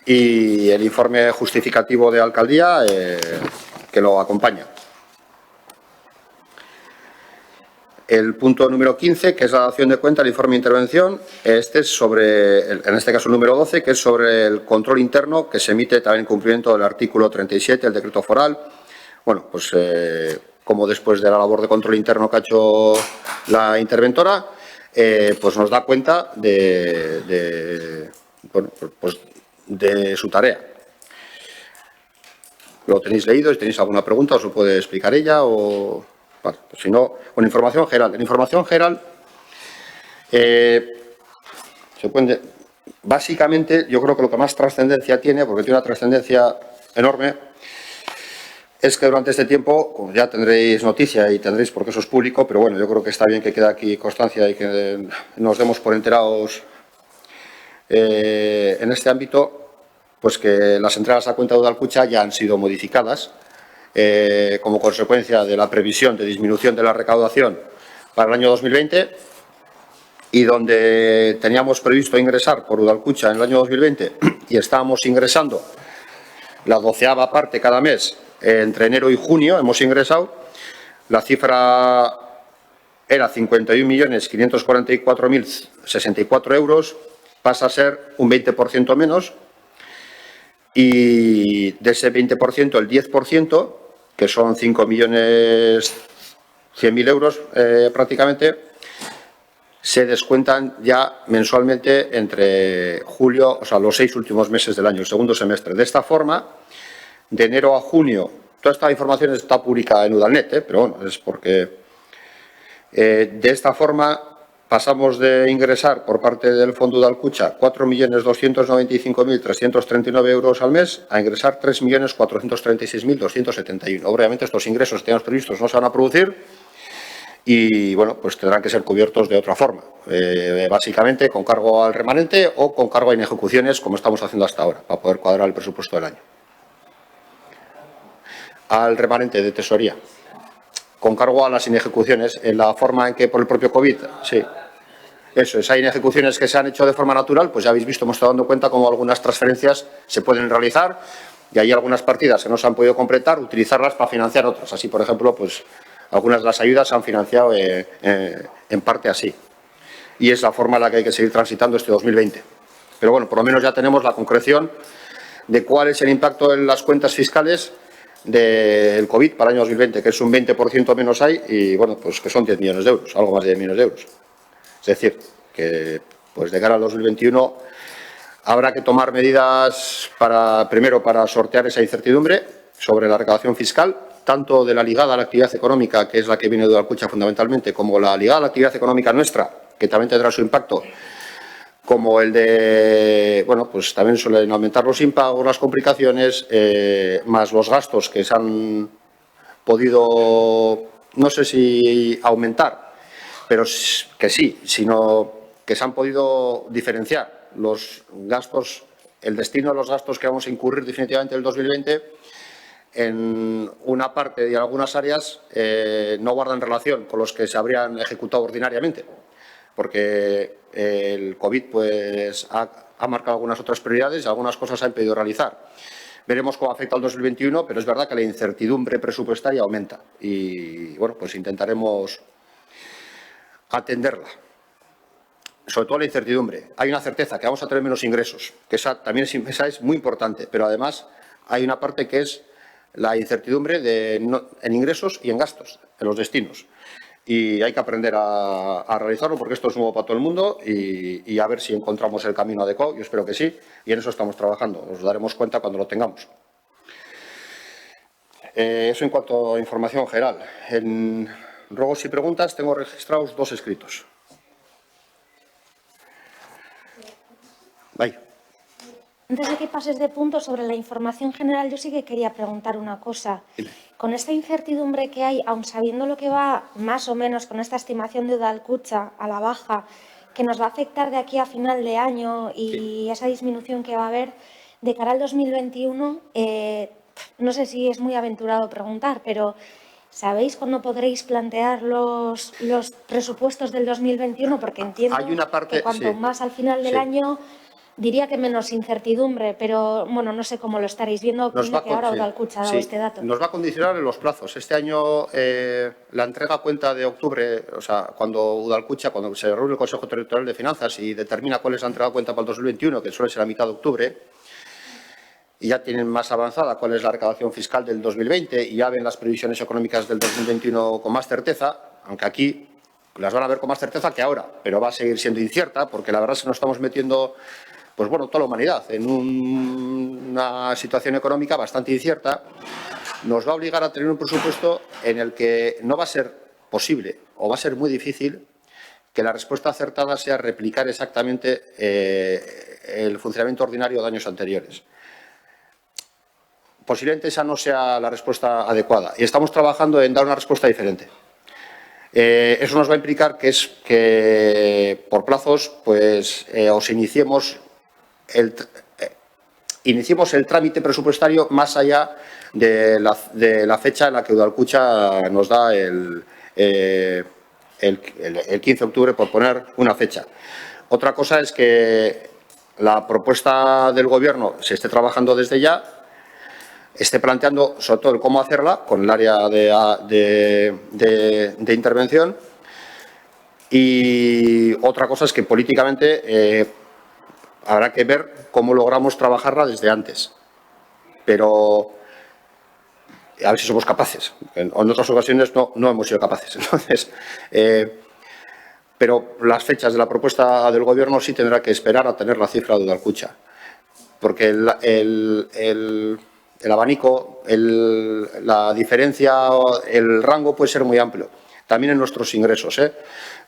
Speaker 1: y el informe justificativo de alcaldía que lo acompaña. El punto número 15, que es la dación de cuenta del informe de intervención, este es sobre, en este caso el número 12, que es sobre el control interno que se emite también en cumplimiento del artículo 37 del decreto foral. Bueno, pues como después de la labor de control interno que ha hecho la interventora, pues nos da cuenta de su tarea. Lo tenéis leído, si tenéis alguna pregunta os lo puede explicar ella o... Vale, pues si no, con información general. En información general, básicamente, yo creo que lo que más trascendencia tiene, porque tiene una trascendencia enorme, es que durante este tiempo, como ya tendréis noticia y tendréis, porque eso es público, pero bueno, yo creo que está bien que quede aquí constancia y que nos demos por enterados en este ámbito, pues que las entradas a cuenta de Udalkutxa ya han sido modificadas, como consecuencia de la previsión de disminución de la recaudación para el año 2020, y donde teníamos previsto ingresar por Udalkutxa en el año 2020 y estábamos ingresando la 12ª parte cada mes entre enero y junio, hemos ingresado, la cifra era 51.544.064 euros, pasa a ser un 20% menos, y de ese 20%, el 10%, que son 5.100.000 euros prácticamente, se descuentan ya mensualmente entre julio, o sea, los 6 últimos meses del año, el segundo semestre. De esta forma, de enero a junio, toda esta información está publicada en Udalnet, pero bueno, es porque de esta forma pasamos de ingresar por parte del Fondo Udalkutxa 4.295.339 euros al mes a ingresar 3.436.271. Obviamente estos ingresos que tenemos previstos no se van a producir y, bueno, pues tendrán que ser cubiertos de otra forma, básicamente con cargo al remanente o con cargo a inejecuciones, como estamos haciendo hasta ahora, para poder cuadrar el presupuesto del año. Al remanente de tesorería, con cargo a las inejecuciones, en la forma en que por el propio COVID, sí, eso es, hay inejecuciones que se han hecho de forma natural, pues ya habéis visto, hemos estado dando cuenta cómo algunas transferencias se pueden realizar y hay algunas partidas que no se han podido completar, utilizarlas para financiar otras. Así, por ejemplo, pues algunas de las ayudas se han financiado en parte así. Y es la forma en la que hay que seguir transitando este 2020. Pero bueno, por lo menos ya tenemos la concreción de cuál es el impacto en las cuentas fiscales del COVID para el año 2020, que es un 20% menos hay y, bueno, pues que son 10 millones de euros, algo más de 10 millones de euros. Es decir, que pues de cara al 2021 habrá que tomar medidas primero para sortear esa incertidumbre sobre la recaudación fiscal, tanto de la ligada a la actividad económica, que es la que viene de Udalkutxa fundamentalmente, como la ligada a la actividad económica nuestra, que también tendrá su impacto, como el de, bueno, pues también suelen aumentar los impagos, las complicaciones, más los gastos que se han podido, no sé si aumentar, pero que sí, sino que se han podido diferenciar los gastos, el destino de los gastos que vamos a incurrir definitivamente en el 2020 en una parte y algunas áreas no guardan relación con los que se habrían ejecutado ordinariamente, porque el COVID pues, ha marcado algunas otras prioridades y algunas cosas se han podido realizar. Veremos cómo afecta al 2021, pero es verdad que la incertidumbre presupuestaria aumenta y, bueno, pues intentaremos atenderla. Sobre todo la incertidumbre. Hay una certeza que vamos a tener menos ingresos, que esa es muy importante, pero además hay una parte que es la incertidumbre en ingresos y en gastos, en los destinos. Y hay que aprender a realizarlo porque esto es nuevo para todo el mundo y a ver si encontramos el camino adecuado. Yo espero que sí y en eso estamos trabajando. Os daremos cuenta cuando lo tengamos. Eso en cuanto a información general. En ruegos y preguntas tengo registrados 2 escritos. Bye.
Speaker 4: Antes de que pases de punto sobre la información general, yo sí que quería preguntar una cosa. Con esta incertidumbre que hay, aun sabiendo lo que va más o menos con esta estimación de Udalkutxa a la baja, que nos va a afectar de aquí a final de año y esa disminución que va a haber de cara al 2021, no sé si es muy aventurado preguntar, pero ¿sabéis cuándo podréis plantear los presupuestos del 2021? Porque entiendo que cuanto más al final del año, diría que menos incertidumbre, pero bueno, no sé cómo lo estaréis viendo, que ahora Udalkutxa ha dado este dato.
Speaker 1: Nos va a condicionar en los plazos. Este año la entrega a cuenta de octubre, o sea, cuando Udalkutxa, cuando se reúne el Consejo Territorial de Finanzas y determina cuál es la entrega a cuenta para el 2021, que suele ser a mitad de octubre, y ya tienen más avanzada cuál es la recaudación fiscal del 2020 y ya ven las previsiones económicas del 2021 con más certeza, aunque aquí las van a ver con más certeza que ahora, pero va a seguir siendo incierta porque la verdad es que nos estamos metiendo, pues bueno, toda la humanidad en una situación económica bastante incierta. Nos va a obligar a tener un presupuesto en el que no va a ser posible o va a ser muy difícil que la respuesta acertada sea replicar exactamente el funcionamiento ordinario de años anteriores. Posiblemente esa no sea la respuesta adecuada y estamos trabajando en dar una respuesta diferente. Eso nos va a implicar que por plazos pues, os iniciemos el trámite presupuestario más allá de la fecha en la que Udalkutxa nos da el 15 de octubre, por poner una fecha. Otra cosa es que la propuesta del Gobierno se esté trabajando desde ya, esté planteando sobre todo el cómo hacerla con el área de intervención y otra cosa es que políticamente habrá que ver cómo logramos trabajarla desde antes. Pero a ver si somos capaces. En otras ocasiones no hemos sido capaces. Entonces, pero las fechas de la propuesta del Gobierno sí tendrá que esperar a tener la cifra de Udalkutxa, porque el abanico, la diferencia, el rango puede ser muy amplio. También en nuestros ingresos.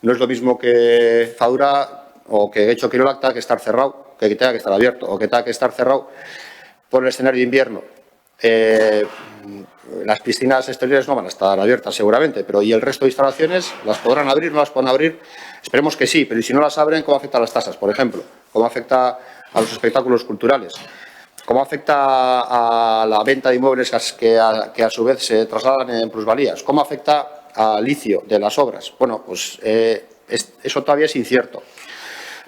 Speaker 1: No es lo mismo que Fadura o que Getxo Kirolak que estar cerrado, que tenga que estar abierto, o que tenga que estar cerrado por el escenario de invierno. Las piscinas exteriores no van a estar abiertas seguramente, pero ¿y el resto de instalaciones las podrán abrir, no las podrán abrir? Esperemos que sí, pero ¿y si no las abren, cómo afecta a las tasas, por ejemplo? ¿Cómo afecta a los espectáculos culturales? ¿Cómo afecta a la venta de inmuebles que a su vez se trasladan en plusvalías? ¿Cómo afecta al inicio de las obras? Bueno, pues eso todavía es incierto.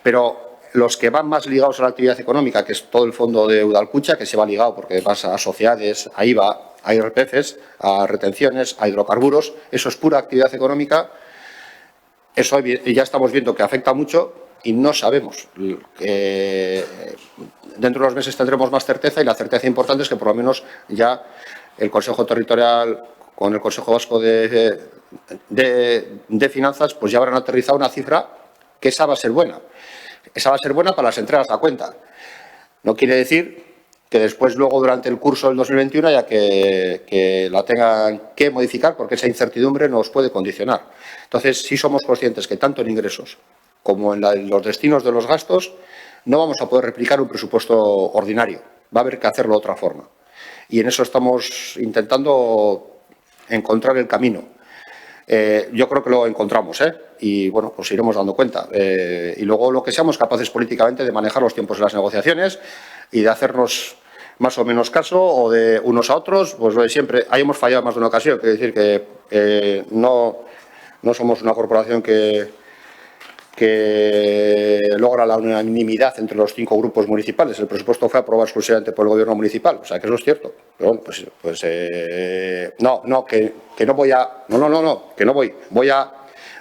Speaker 1: Pero los que van más ligados a la actividad económica, que es todo el fondo de Udalkutxa, que se va ligado porque pasa a sociedades, a IVA, a IRPFs, a retenciones, a hidrocarburos, eso es pura actividad económica. Eso ya estamos viendo que afecta mucho y no sabemos. Dentro de unos meses tendremos más certeza y la certeza importante es que por lo menos ya el Consejo Territorial con el Consejo Vasco de Finanzas pues ya habrán aterrizado una cifra que esa va a ser buena. Esa va a ser buena para las entregas a cuenta. No quiere decir que después, luego, durante el curso del 2021, haya que la tengan que modificar porque esa incertidumbre nos puede condicionar. Entonces, sí somos conscientes que tanto en ingresos como en los destinos de los gastos no vamos a poder replicar un presupuesto ordinario. Va a haber que hacerlo de otra forma. Y en eso estamos intentando encontrar el camino. Yo creo que lo encontramos, y bueno, pues iremos dando cuenta. Y luego lo que seamos capaces políticamente de manejar los tiempos de las negociaciones y de hacernos más o menos caso o de unos a otros, pues siempre, ahí hemos fallado más de una ocasión. Quiere decir que no somos una corporación que logra la unanimidad entre los 5 grupos municipales. El presupuesto fue aprobado exclusivamente por el Gobierno municipal, o sea que eso es cierto. Pero bueno,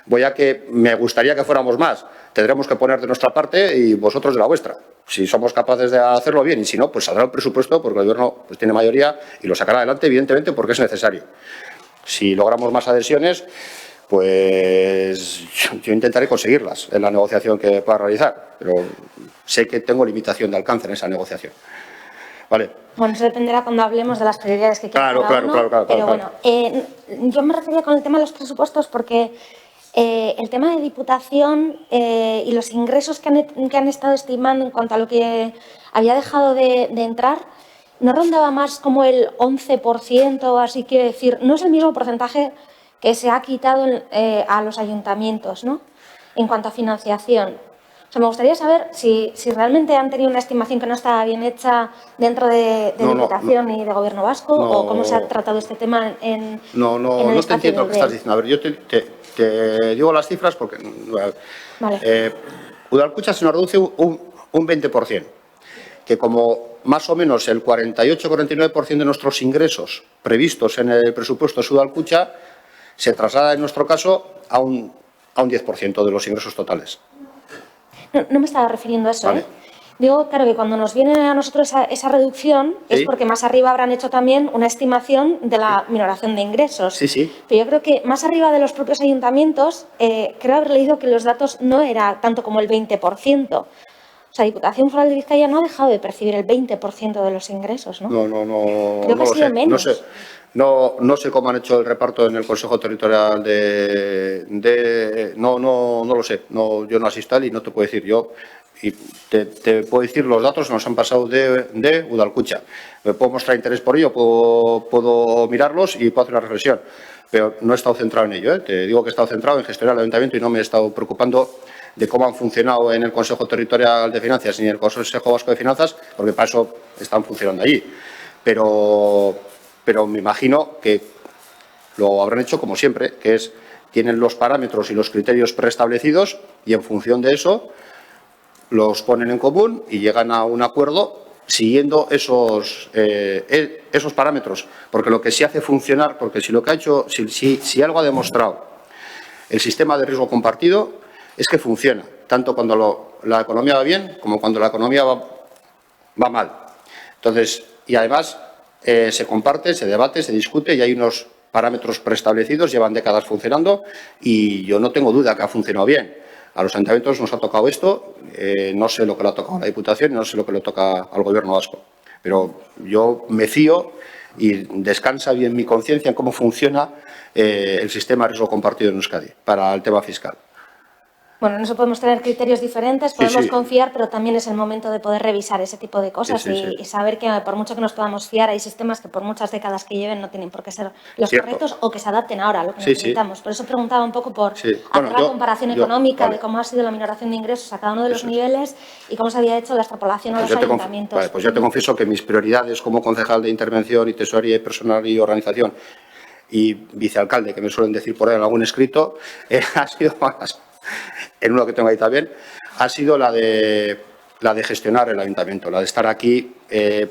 Speaker 1: voy a que me gustaría que fuéramos más. Tendremos que poner de nuestra parte y vosotros de la vuestra. Si somos capaces de hacerlo bien y si no, pues saldrá el presupuesto porque el Gobierno pues tiene mayoría y lo sacará adelante, evidentemente, porque es necesario. Si logramos más adhesiones, pues yo intentaré conseguirlas en la negociación que pueda realizar, pero sé que tengo limitación de alcance en esa negociación. Vale.
Speaker 4: Bueno, eso dependerá cuando hablemos de las prioridades que quiera cada uno. Claro. Bueno, yo me refería con el tema de los presupuestos porque el tema de Diputación y los ingresos que han estado estimando en cuanto a lo que había dejado de entrar, no rondaba más como el 11%, así que decir, no es el mismo porcentaje que se ha quitado a los ayuntamientos, ¿no? En cuanto a financiación. O sea, me gustaría saber si realmente han tenido una estimación que no estaba bien hecha dentro de Diputación y de Gobierno vasco, o cómo se ha tratado este tema en
Speaker 1: No te entiendo lo que estás diciendo. A ver, yo te digo las cifras porque
Speaker 4: Vale.
Speaker 1: Udalkutxa se nos reduce un 20%, que como más o menos el 48-49% de nuestros ingresos previstos en el presupuesto de Udalkutxa se traslada en nuestro caso a un 10% de los ingresos totales.
Speaker 4: No me estaba refiriendo a eso,
Speaker 1: Vale.
Speaker 4: Digo, claro, que cuando nos viene a nosotros esa reducción es porque más arriba habrán hecho también una estimación de la minoración de ingresos.
Speaker 1: Sí.
Speaker 4: Pero yo creo que más arriba de los propios ayuntamientos, creo haber leído que los datos no era tanto como el 20%. O sea, Diputación Foral de Vizcaya no ha dejado de percibir el 20% de los ingresos, ¿no?
Speaker 1: No.
Speaker 4: Creo que ha sido menos.
Speaker 1: No sé cómo han hecho el reparto en el Consejo Territorial no lo sé. Yo no asisto a él y no te puedo decir yo. Y te puedo decir los datos que nos han pasado de Udalkutxa. Me puedo mostrar interés por ello, puedo mirarlos y puedo hacer una reflexión. Pero no he estado centrado en ello. Te digo que he estado centrado en gestionar el ayuntamiento y no me he estado preocupando de cómo han funcionado en el Consejo Territorial de Finanzas ni en el Consejo Vasco de Finanzas, porque para eso están funcionando allí. Pero me imagino que lo habrán hecho como siempre, que es, tienen los parámetros y los criterios preestablecidos y en función de eso los ponen en común y llegan a un acuerdo siguiendo esos parámetros. Porque lo que sí hace funcionar, porque si lo que ha hecho, si algo ha demostrado el sistema de riesgo compartido, es que funciona, tanto cuando la economía va bien como cuando la economía va mal. Entonces, y además, se comparte, se debate, se discute y hay unos parámetros preestablecidos, llevan décadas funcionando y yo no tengo duda que ha funcionado bien. A los ayuntamientos nos ha tocado esto, no sé lo que le ha tocado a la Diputación y no sé lo que le toca al Gobierno vasco. Pero yo me fío y descansa bien mi conciencia en cómo funciona el sistema de riesgo compartido en Euskadi para el tema fiscal.
Speaker 4: Bueno, en eso podemos tener criterios diferentes, podemos confiar, pero también es el momento de poder revisar ese tipo de cosas y saber que por mucho que nos podamos fiar, hay sistemas que por muchas décadas que lleven no tienen por qué ser los correctos o que se adapten ahora a lo que necesitamos. Por eso preguntaba un poco por hacer la comparación económica de cómo ha sido la minoración de ingresos a cada uno de los niveles y cómo se había hecho la extrapolación a los ayuntamientos.
Speaker 1: Vale, pues yo te confieso que mis prioridades como concejal de intervención y tesorería y personal y organización y vicealcalde, que me suelen decir por ahí en algún escrito, ha sido más... En uno que tengo ahí también, ha sido la de gestionar el ayuntamiento, la de estar aquí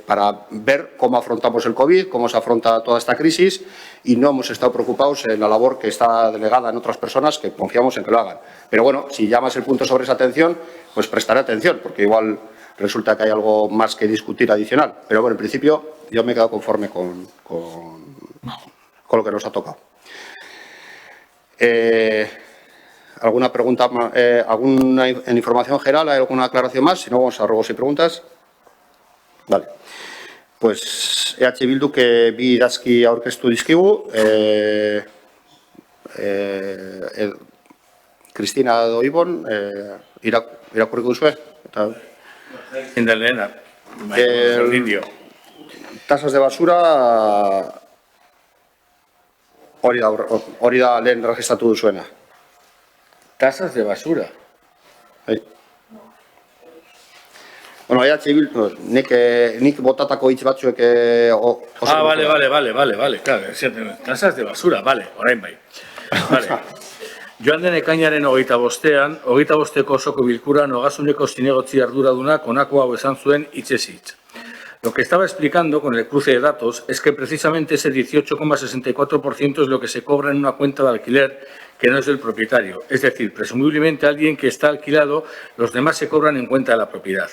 Speaker 1: para ver cómo afrontamos el COVID, cómo se afronta toda esta crisis y no hemos estado preocupados en la labor que está delegada en otras personas que confiamos en que lo hagan. Pero bueno, si llamas el punto sobre esa atención, pues prestaré atención, porque igual resulta que hay algo más que discutir adicional. Pero bueno, en principio yo me he quedado conforme con lo que nos ha tocado. ¿Alguna pregunta, alguna información general? ¿Hay alguna aclaración más? Si no, vamos a ruegos y preguntas. Vale. Pues EH Bildu que bi idazki aurkeztu dizkigu. Cristina edo Ibon, irakurriko duzue? Tasas de basura hori da lehen registratu duzuena.
Speaker 2: Tasas de basura.
Speaker 1: Bueno, nik botatako hitz batzuek...
Speaker 2: Vale, claro. Tasas de basura, vale, orain bai. Vale. Joan den ekainaren 25ean, 25eko osoko bilkuran Ogasuneko zinegotzi arduradunak honako hau esan zuen hitzez hitz. Lo que estaba explicando con el cruce de datos es que precisamente ese 18,64% es lo que se cobra en una cuenta de alquiler que no es del propietario. Es decir, presumiblemente alguien que está alquilado, los demás se cobran en cuenta de la propiedad.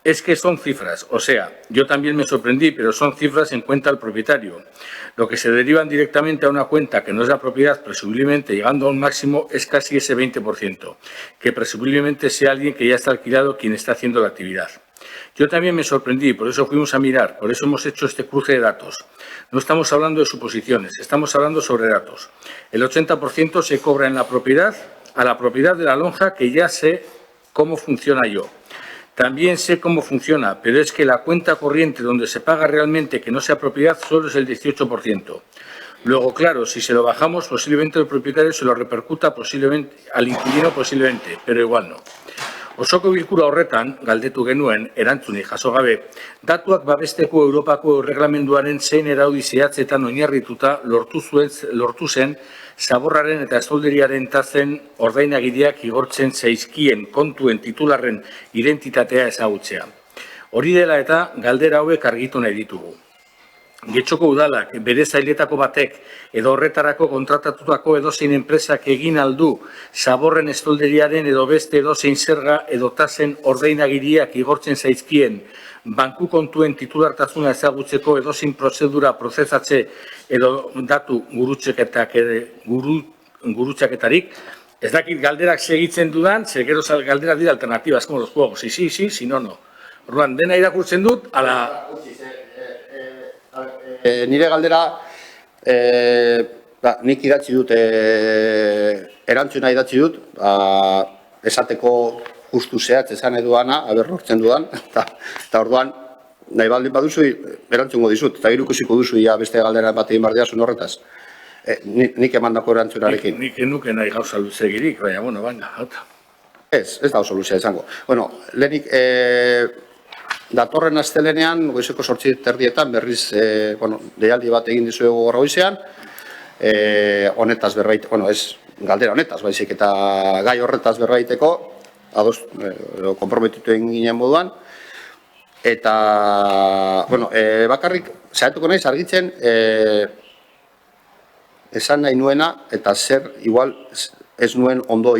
Speaker 2: Es que son cifras, o sea, yo también me sorprendí, pero son cifras en cuenta del propietario. Lo que se derivan directamente a una cuenta que no es la propiedad, presumiblemente llegando a un máximo, es casi ese 20%, que presumiblemente sea alguien que ya está alquilado quien está haciendo la actividad. Yo también me sorprendí, por eso fuimos a mirar, por eso hemos hecho este cruce de datos. No estamos hablando de suposiciones, estamos hablando sobre datos. El 80% se cobra en la propiedad, a la propiedad de la lonja, que ya sé cómo funciona yo. También sé cómo funciona, pero es que la cuenta corriente donde se paga realmente que no sea propiedad solo es el 18%. Luego, claro, si se lo bajamos, posiblemente el propietario se lo repercuta posiblemente al inquilino, posiblemente, pero igual no. Osoko bilkura horretan, galdetu genuen, erantzunik jaso gabe, datuak babesteko Europako erreglamenduaren zein eraudi zehatzetan oinarrituta lortu zen zaborraren eta estolderiaren tazen ordainagileak igortzen zaizkien kontuen titularren identitatea ezagutzea. Hori dela eta galdera hauek argitu nahi ditugu. Getxoko udalak bere zailetako batek edo horretarako kontratatutako edozein enpresak egin aldu zaborren estolderiaren edo beste edozein zerga edo tasen ordainagiriak igortzen zaizkien banku kontuen titulartasuna ezagutzeko edozein prozedura prozesatze edo datu gurutzaketarik. Ez dakit galderak segitzen dudan, gero galderak dira alternativas, como los juegos, sí, si no. Orduan, dena irakurtzen dut, ala...
Speaker 1: Nire galdera, nik idatzi dut, erantzuna idatzi dut, esateko justu zehatz esan eduana, aber lortzen dudan, eta orduan, nahi baldin baduzu, erantzungo dizut, eta irukusiko duzu ja beste galdera bat egin bardeazun horretaz. Nik emandako erantzunarekin.
Speaker 2: Nik nuke nahi gauza luzegirik, baina, bueno, baina, hauta.
Speaker 1: Ez da oso luzea izango. Bueno, lehenik... Datorren astelenean, goizeko 8:30 berriz deialdi bat egin dizuegu gaur goizean, honetaz berbaiteko, bueno, ez galdera honetaz, baizik eta gai horretaz berbaiteko, konprometitu egin ginen moduan, eta, bueno, bakarrik, saiatuko naiz argitzen, esan nahi nuena, eta zer, igual, ez nuen ondo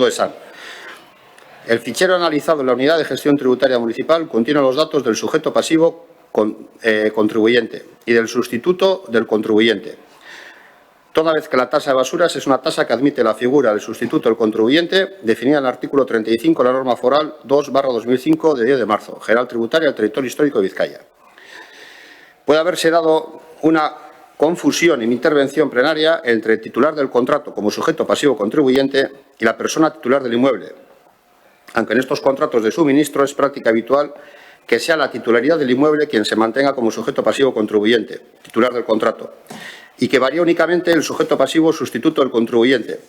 Speaker 1: esan. El fichero analizado en la Unidad de Gestión Tributaria Municipal contiene los datos del sujeto pasivo contribuyente y del sustituto del contribuyente, toda vez que la tasa de basuras es una tasa que admite la figura del sustituto del contribuyente definida en el artículo 35 de la norma foral 2/2005 de 10 de marzo, General Tributaria del Territorio Histórico de Vizcaya. Puede haberse dado una confusión en mi intervención plenaria entre el titular del contrato como sujeto pasivo contribuyente y la persona titular del inmueble, aunque en estos contratos de suministro es práctica habitual que sea la titularidad del inmueble quien se mantenga como sujeto pasivo contribuyente, titular del contrato, y que varía únicamente el sujeto pasivo sustituto del contribuyente.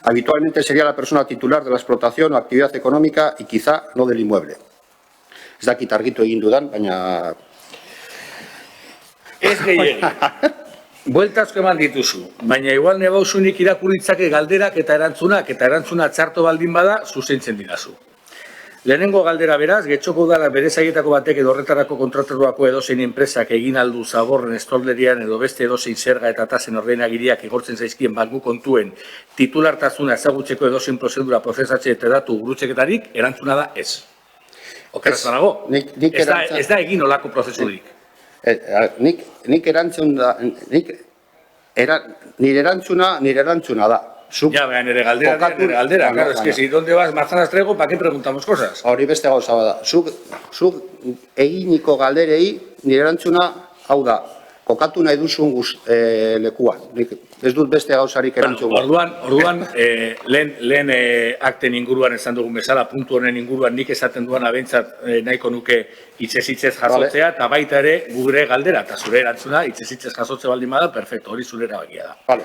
Speaker 1: Habitualmente sería la persona titular de la explotación o actividad económica y quizá no del inmueble. Ez dakit argitu egin dudan, baina...
Speaker 2: Ez gehiagin. Bueltazko eman dituzu, baina igual nebauzunik irakurritzake galderak eta erantzuna txarto baldin bada, zuzentzen dirazu. Lehenengo galdera beraz, Getxoko udalak bere sailetako batek edo horretarako kontratatuako edozein enpresak egin aldu zaborren estolderian edo beste edozein zerga eta tasen ordenagiriak igortzen zaizkien banku kontuen titulartasuna ezagutzeko edozein prozedura prozesatze eta datu gurutxeketarik, erantzuna da ez. Okeraz banago? Ez da egin olako prozesurik.
Speaker 1: Nik erantzun da, nire erantzuna da.
Speaker 2: Ya, nire galdera, claro, es que si donde vas manzanas traigo, ¿para qué preguntamos cosas?
Speaker 1: Hori beste gauza bada. Zuk eginiko galderei nire erantzuna, hau da, kokatu nahi duzun lekuan. Ez dut beste gauzarik erantzun.
Speaker 2: Orduan, lehen akten inguruan esan dugun bezala, puntu honen inguruan nik esaten duan abentzat nahiko nuke hitzez jasotzea, eta baita ere gure galdera, eta zure erantzuna hitzez jasotze baldin bada, perfecto, hori zure erabakia da.
Speaker 1: Vale.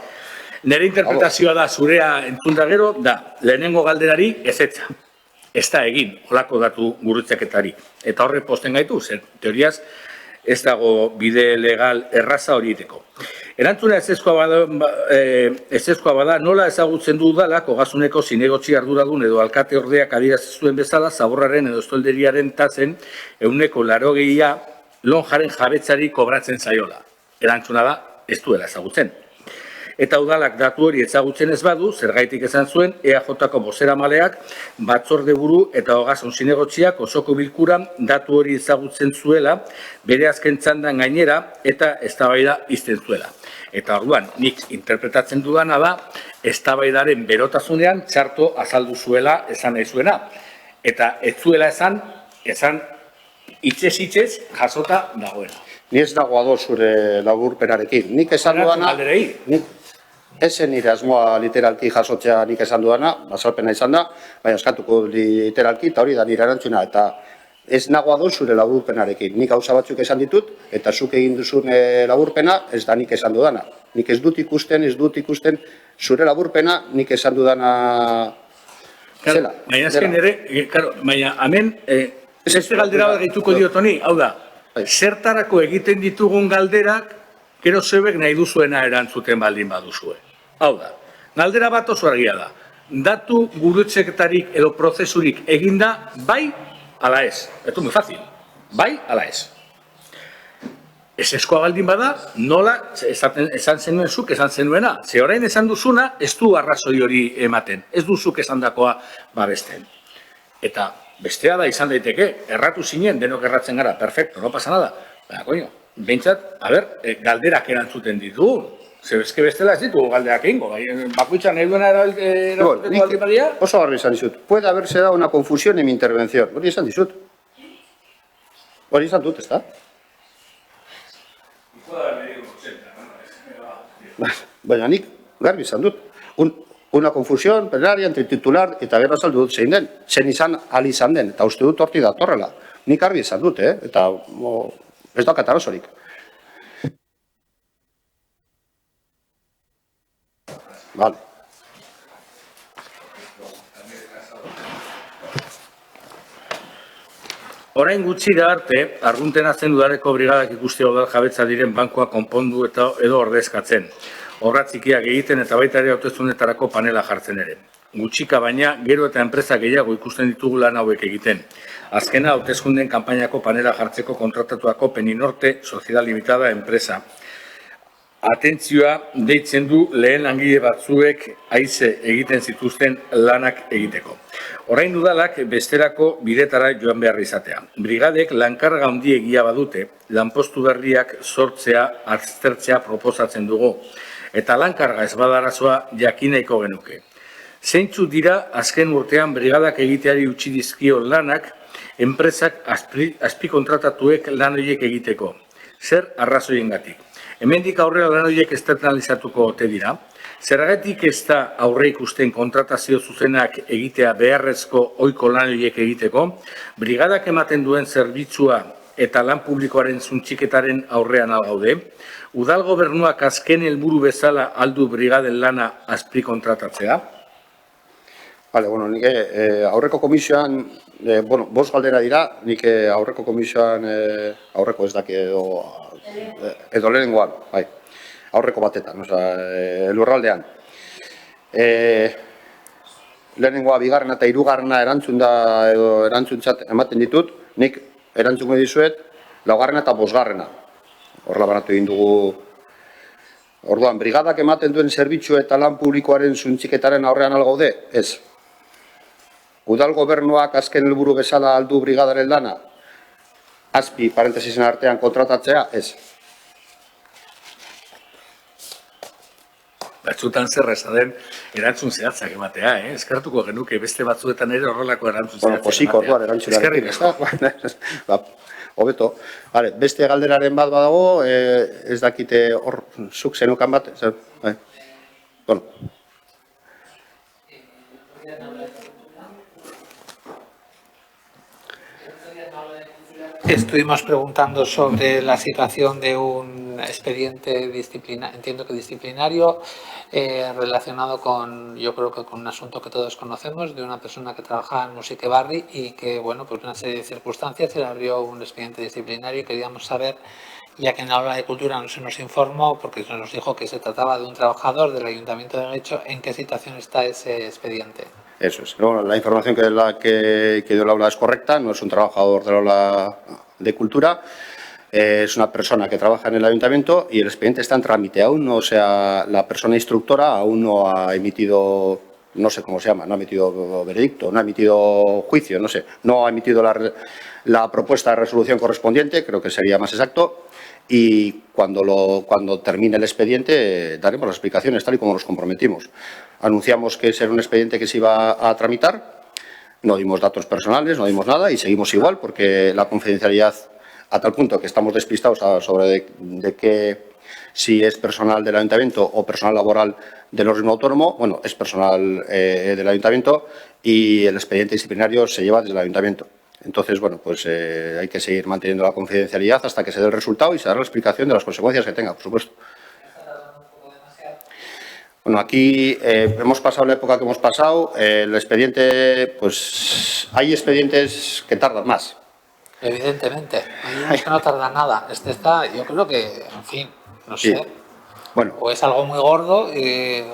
Speaker 2: Nere interpretazioa da zurea entzun da gero, da, lehenengo galderari ezetza. Ez da egin, olako datu gurutzaketari. Eta horre posten gaitu, zer, teoriaz, ez dago bide legal erraza hori iteko. Erantzuna ezezkoa bada, nola ezagutzen du udalak Ogasuneko zinegotzi arduradun edo alkate ordeak adierazten zuen bezala, zaborraren edo estolderiaren tasen 80% lonjaren jabetzari kobratzen zaiola. Erantzuna da, ez duela ezagutzen. Eta udalak datu hori ezagutzen ez badu, zergaitik esan zuen, EAJ-ko bozeramaleak, batzorde buru eta Ogasun zinegotziak osoko bilkuran datu hori ezagutzen zuela, bere azken txandan gainera eta eztabaida izten zuela. Eta orduan, nik interpretatzen dudana da, eztabaidaren berotasunean txarto azaldu zuela esan nahi zuena. Eta ez zuela esan hitzez jasota dagoena.
Speaker 1: Ni ez dago ados zure laburpenarekin. Nik esan dudana... Ezen nire asmoa literalki jasotzea nik esan dudana, bazalpena izan da, baina eskatuko literalki eta hori da nire erantzuna. Eta ez nago ados zure laburpenarekin. Nik gauza batzuk esan ditut, eta zuk egin duzun laburpena ez da nik esan dudana. Nik ez dut ikusten zure laburpena nik esan dudana zela.
Speaker 2: Baina azken ere, baina hemen, beste galdera bat gaituko diotoni, hau da, zertarako egiten ditugun galderak, gero zebek nahi duzuena erantzuten baldin baduzue. Hau da, galdera bat oso argia da. Datu gurutzeketarik edo prozesurik eginda bai ala ez. Esto muy fácil. Bai ala ez. Ez eskoa baldin bada, nola esan zenuen zuk esan zenuena. Ze orain esan duzuna, ez du arrazoi hori ematen. Ez duzuk esan dakoa babesten. Eta bestea da izan daiteke, erratu zinen, denok erratzen gara, perfecto, no pasa nada. Baina, coño, behintzat, galderak erantzuten ditu. Zebezke bestela ez ditugu galderak egingo. Bakoitzan nahi duena erantzuteko baldin badia?
Speaker 1: Oso garbi esan dizut. Puede haberse dado una confusión en mi intervención. Hori esan dizut. Hori esan dut, ez da? Baina nik garbi esan dut. Una confusión plenaria entre titular eta gero azaldu dut zein den. Zen izan izan den. Eta uste dut horti datorrela. Nik garbi esan dut, eta ez da katarazorik. Vale.
Speaker 2: Orain gutxira arte, Arruntena zen udareko brigadak ikuste udal jabetza diren bankoa konpondu eta edo ordezkatzen. Obra txikiak egiten eta baita ere hauteskundeetarako panela jartzen ere. Gutxika baina, gero eta enpresa gehiago ikusten ditugu lan hauek egiten. Azkena, hauteskundeen kanpainako panela jartzeko kontratatuako Peninorte Sociedad Limitada enpresa. atentzioa deitzen du lehen langile batzuek haize egiten zituzten lanak egiteko. Orain udalak besterako bidetara joan behar izatea. Brigadek lankarga handiegia badute, lanpostu berriak sortzea, aztertzea proposatzen dugu. Eta lankarga ez badarazoa jakinaiko genuke. Zeintzu dira azken urtean brigadak egiteari utzi dizkio lanak, enpresak azpikontratatuek lan horiek egiteko. Zer arrazoiengatik. Hemendik aurrera lan horiek externalizatuko ote dira. Zergatik ez da aurre ikusten kontratazio zuzenak egitea beharrezko ohiko lan horiek egiteko, brigadak ematen duen zerbitzua eta lan publikoaren zuntxiketaren aurrean gaude, udal gobernuak azken helburu bezala aldu brigaden lana azpikontratatzea?
Speaker 1: Vale, bueno, nik aurreko komisioan, bost galdera dira, nik aurreko komisioan, aurreko ez daki edo lehenengoan, bai, aurreko batetan, lurraldean. Lehenengoa, bigarrena eta hirugarrena erantzuntzat ematen ditut, nik erantzungo dizuet, laugarrena eta bosgarrena. Horrela banatu egin dugu. Orduan, brigadak ematen duen zerbitzu eta lan publikoaren zuntxiketaren aurrean algaude? Ez. Udal gobernuak azken helburu bezala aldu brigadaren lana? Azpi, parentesisen artean kontratatzea? Ez.
Speaker 2: Batzutan zer esaten erantzun zehatzak ematea, eskertuko genuke beste batzuetan ere horrelako erantzun zehatzak ematea.
Speaker 1: Posiko orduan erantzunarekin. Hobeto. Beste galderaren bat badago, ez dakite hor zuk zenukan bat. Bueno.
Speaker 5: Estuvimos preguntando sobre la situación de un expediente disciplinario, entiendo que disciplinario, relacionado con, yo creo que con un asunto que todos conocemos, de una persona que trabajaba en Musique Barri y que, bueno, pues una serie de circunstancias se le abrió un expediente disciplinario y queríamos saber, ya que en la aula de cultura no se nos informó, porque se nos dijo que se trataba de un trabajador del Ayuntamiento de Guecho, ¿en qué situación está ese expediente?
Speaker 1: Eso es. Bueno, la información que dio el aula es correcta, no es un trabajador del aula de cultura, es una persona que trabaja en el ayuntamiento y el expediente está en trámite. Aún no, o sea, la persona instructora aún no ha emitido, no sé cómo se llama, no ha emitido veredicto, no ha emitido juicio, no sé, no ha emitido la propuesta de resolución correspondiente, creo que sería más exacto. Y cuando termine el expediente daremos las explicaciones tal y como nos comprometimos. Anunciamos que ese era un expediente que se iba a tramitar, no dimos datos personales, no dimos nada y seguimos igual porque la confidencialidad, a tal punto que estamos despistados sobre de que si es personal del ayuntamiento o personal laboral del órgano autónomo, bueno, es personal del ayuntamiento y el expediente disciplinario se lleva desde el ayuntamiento. Entonces, bueno, pues hay que seguir manteniendo la confidencialidad hasta que se dé el resultado y se dará la explicación de las consecuencias que tenga, por supuesto. Bueno, aquí hemos pasado la época que hemos pasado. El expediente, pues hay expedientes que tardan más.
Speaker 5: Evidentemente, hay unos que no tardan nada. Este está, yo creo que, en fin, no sé.
Speaker 1: Sí. Bueno,
Speaker 5: o es algo muy gordo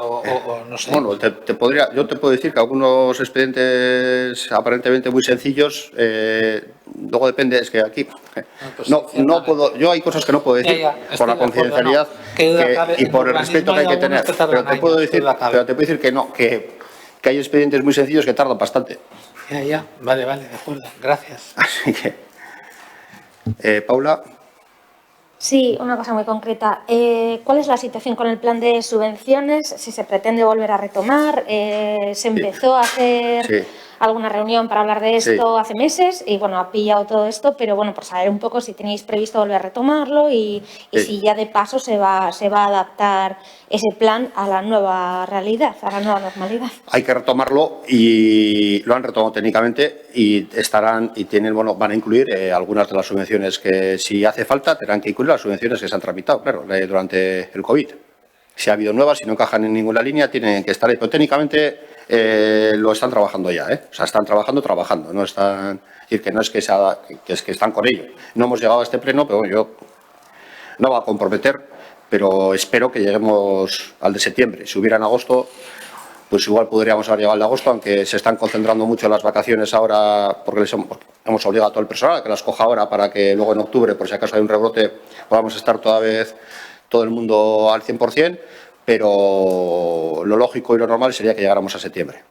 Speaker 5: o no sé.
Speaker 1: Bueno, yo te puedo decir que algunos expedientes aparentemente muy sencillos, luego depende, es que aquí no puedo, yo hay cosas que no puedo decir por la confidencialidad y por el respeto que hay que tener, pero te puedo decir que no, que hay expedientes muy sencillos que tardan bastante.
Speaker 5: Vale, de acuerdo, gracias.
Speaker 1: Así que, Paula.
Speaker 4: Sí, una cosa muy concreta. ¿Cuál es la situación con el plan de subvenciones? Si se pretende volver a retomar. Se empezó a hacer alguna reunión para hablar de esto hace meses y, bueno, ha pillado todo esto, pero, bueno, por saber un poco si tenéis previsto volver a retomarlo y si ya de paso se va a adaptar ese plan a la nueva realidad, a la nueva normalidad.
Speaker 1: Hay que retomarlo y lo han retomado técnicamente y tienen, bueno, van a incluir algunas de las subvenciones que, si hace falta, tendrán que incluir las subvenciones que se han tramitado, claro, durante el COVID. Si ha habido nuevas, si no encajan en ninguna línea, tienen que estar ahí. Pero técnicamente lo están trabajando ya, O sea, están trabajando, no están... Es decir, que no es que están con ello. No hemos llegado a este pleno, pero bueno, yo no va a comprometer, pero espero que lleguemos al de septiembre. Si hubiera en agosto, pues igual podríamos haber llegado al de agosto, aunque se están concentrando mucho en las vacaciones ahora, porque hemos obligado a todo el personal a que las coja ahora para que luego en octubre, por si acaso hay un rebrote, podamos estar toda vez todo el mundo al 100%, pero lo lógico y lo normal sería que llegáramos a septiembre.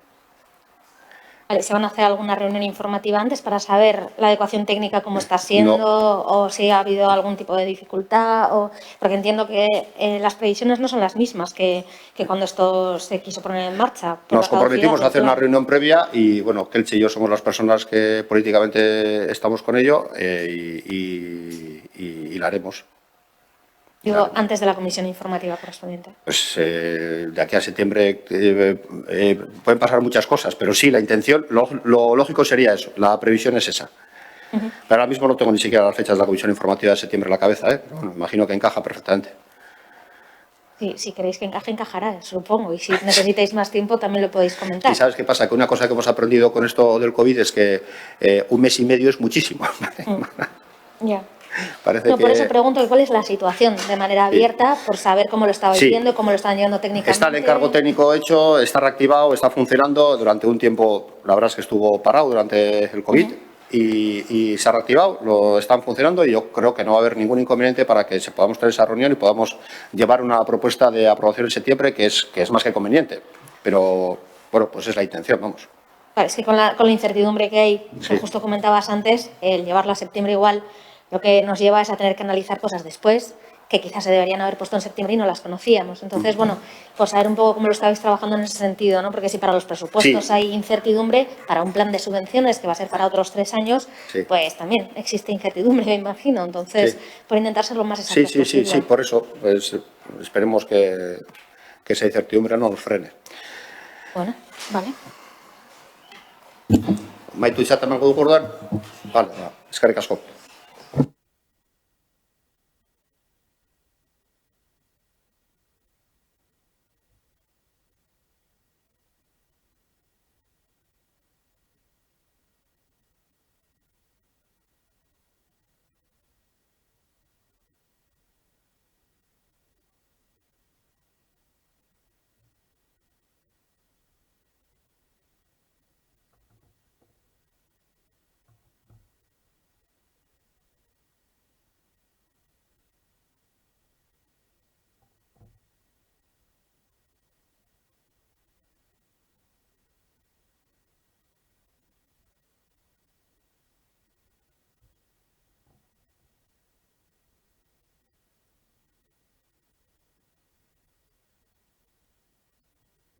Speaker 4: Vale, ¿se van a hacer alguna reunión informativa antes para saber la adecuación técnica cómo está siendo o si ha habido algún tipo de dificultad? Porque entiendo que las previsiones no son las mismas que cuando esto se quiso poner en marcha.
Speaker 1: Nos comprometimos a hacer una reunión previa y, bueno, Kelche y yo somos las personas que políticamente estamos con ello y la haremos.
Speaker 4: Digo, antes de la comisión informativa correspondiente.
Speaker 1: Pues de aquí a septiembre pueden pasar muchas cosas, pero sí, la intención, lo lógico sería eso, la previsión es esa. Pero ahora mismo no tengo ni siquiera las fechas de la comisión informativa de septiembre en la cabeza, pero bueno, imagino que encaja perfectamente.
Speaker 4: Sí, si queréis que encaje, encajará, supongo. Y si necesitáis más tiempo, también lo podéis comentar.
Speaker 1: ¿Y sabes qué pasa? Que una cosa que hemos aprendido con esto del COVID es que 1 mes y medio es muchísimo.
Speaker 4: Ya.
Speaker 1: Parece
Speaker 4: no,
Speaker 1: que...
Speaker 4: por eso pregunto cuál es la situación de manera abierta, por saber cómo lo estabais viendo, cómo lo están llevando técnicamente.
Speaker 1: Está el encargo técnico hecho, está reactivado, está funcionando. Durante un tiempo, la verdad es que estuvo parado durante el COVID y se ha reactivado, lo están funcionando y yo creo que no va a haber ningún inconveniente para que podamos tener esa reunión y podamos llevar una propuesta de aprobación en septiembre que es más que conveniente. Pero, bueno, pues es la intención, vamos.
Speaker 4: Vale, es que con la incertidumbre que hay, que justo comentabas antes, el llevarlo a septiembre igual, lo que nos lleva es a tener que analizar cosas después que quizás se deberían haber puesto en septiembre y no las conocíamos. Entonces, bueno, pues saber un poco cómo lo estabais trabajando en ese sentido, ¿no? Porque si para los presupuestos hay incertidumbre, para un plan de subvenciones que va a ser para otros 3 años, pues también existe incertidumbre, me imagino. Entonces, por intentar ser lo más exacto posible.
Speaker 1: Sí, por eso, pues esperemos que esa incertidumbre no nos frene.
Speaker 4: Bueno, vale.
Speaker 1: Maitu izaten mango dugu orduan? Vale, eskerrik asko.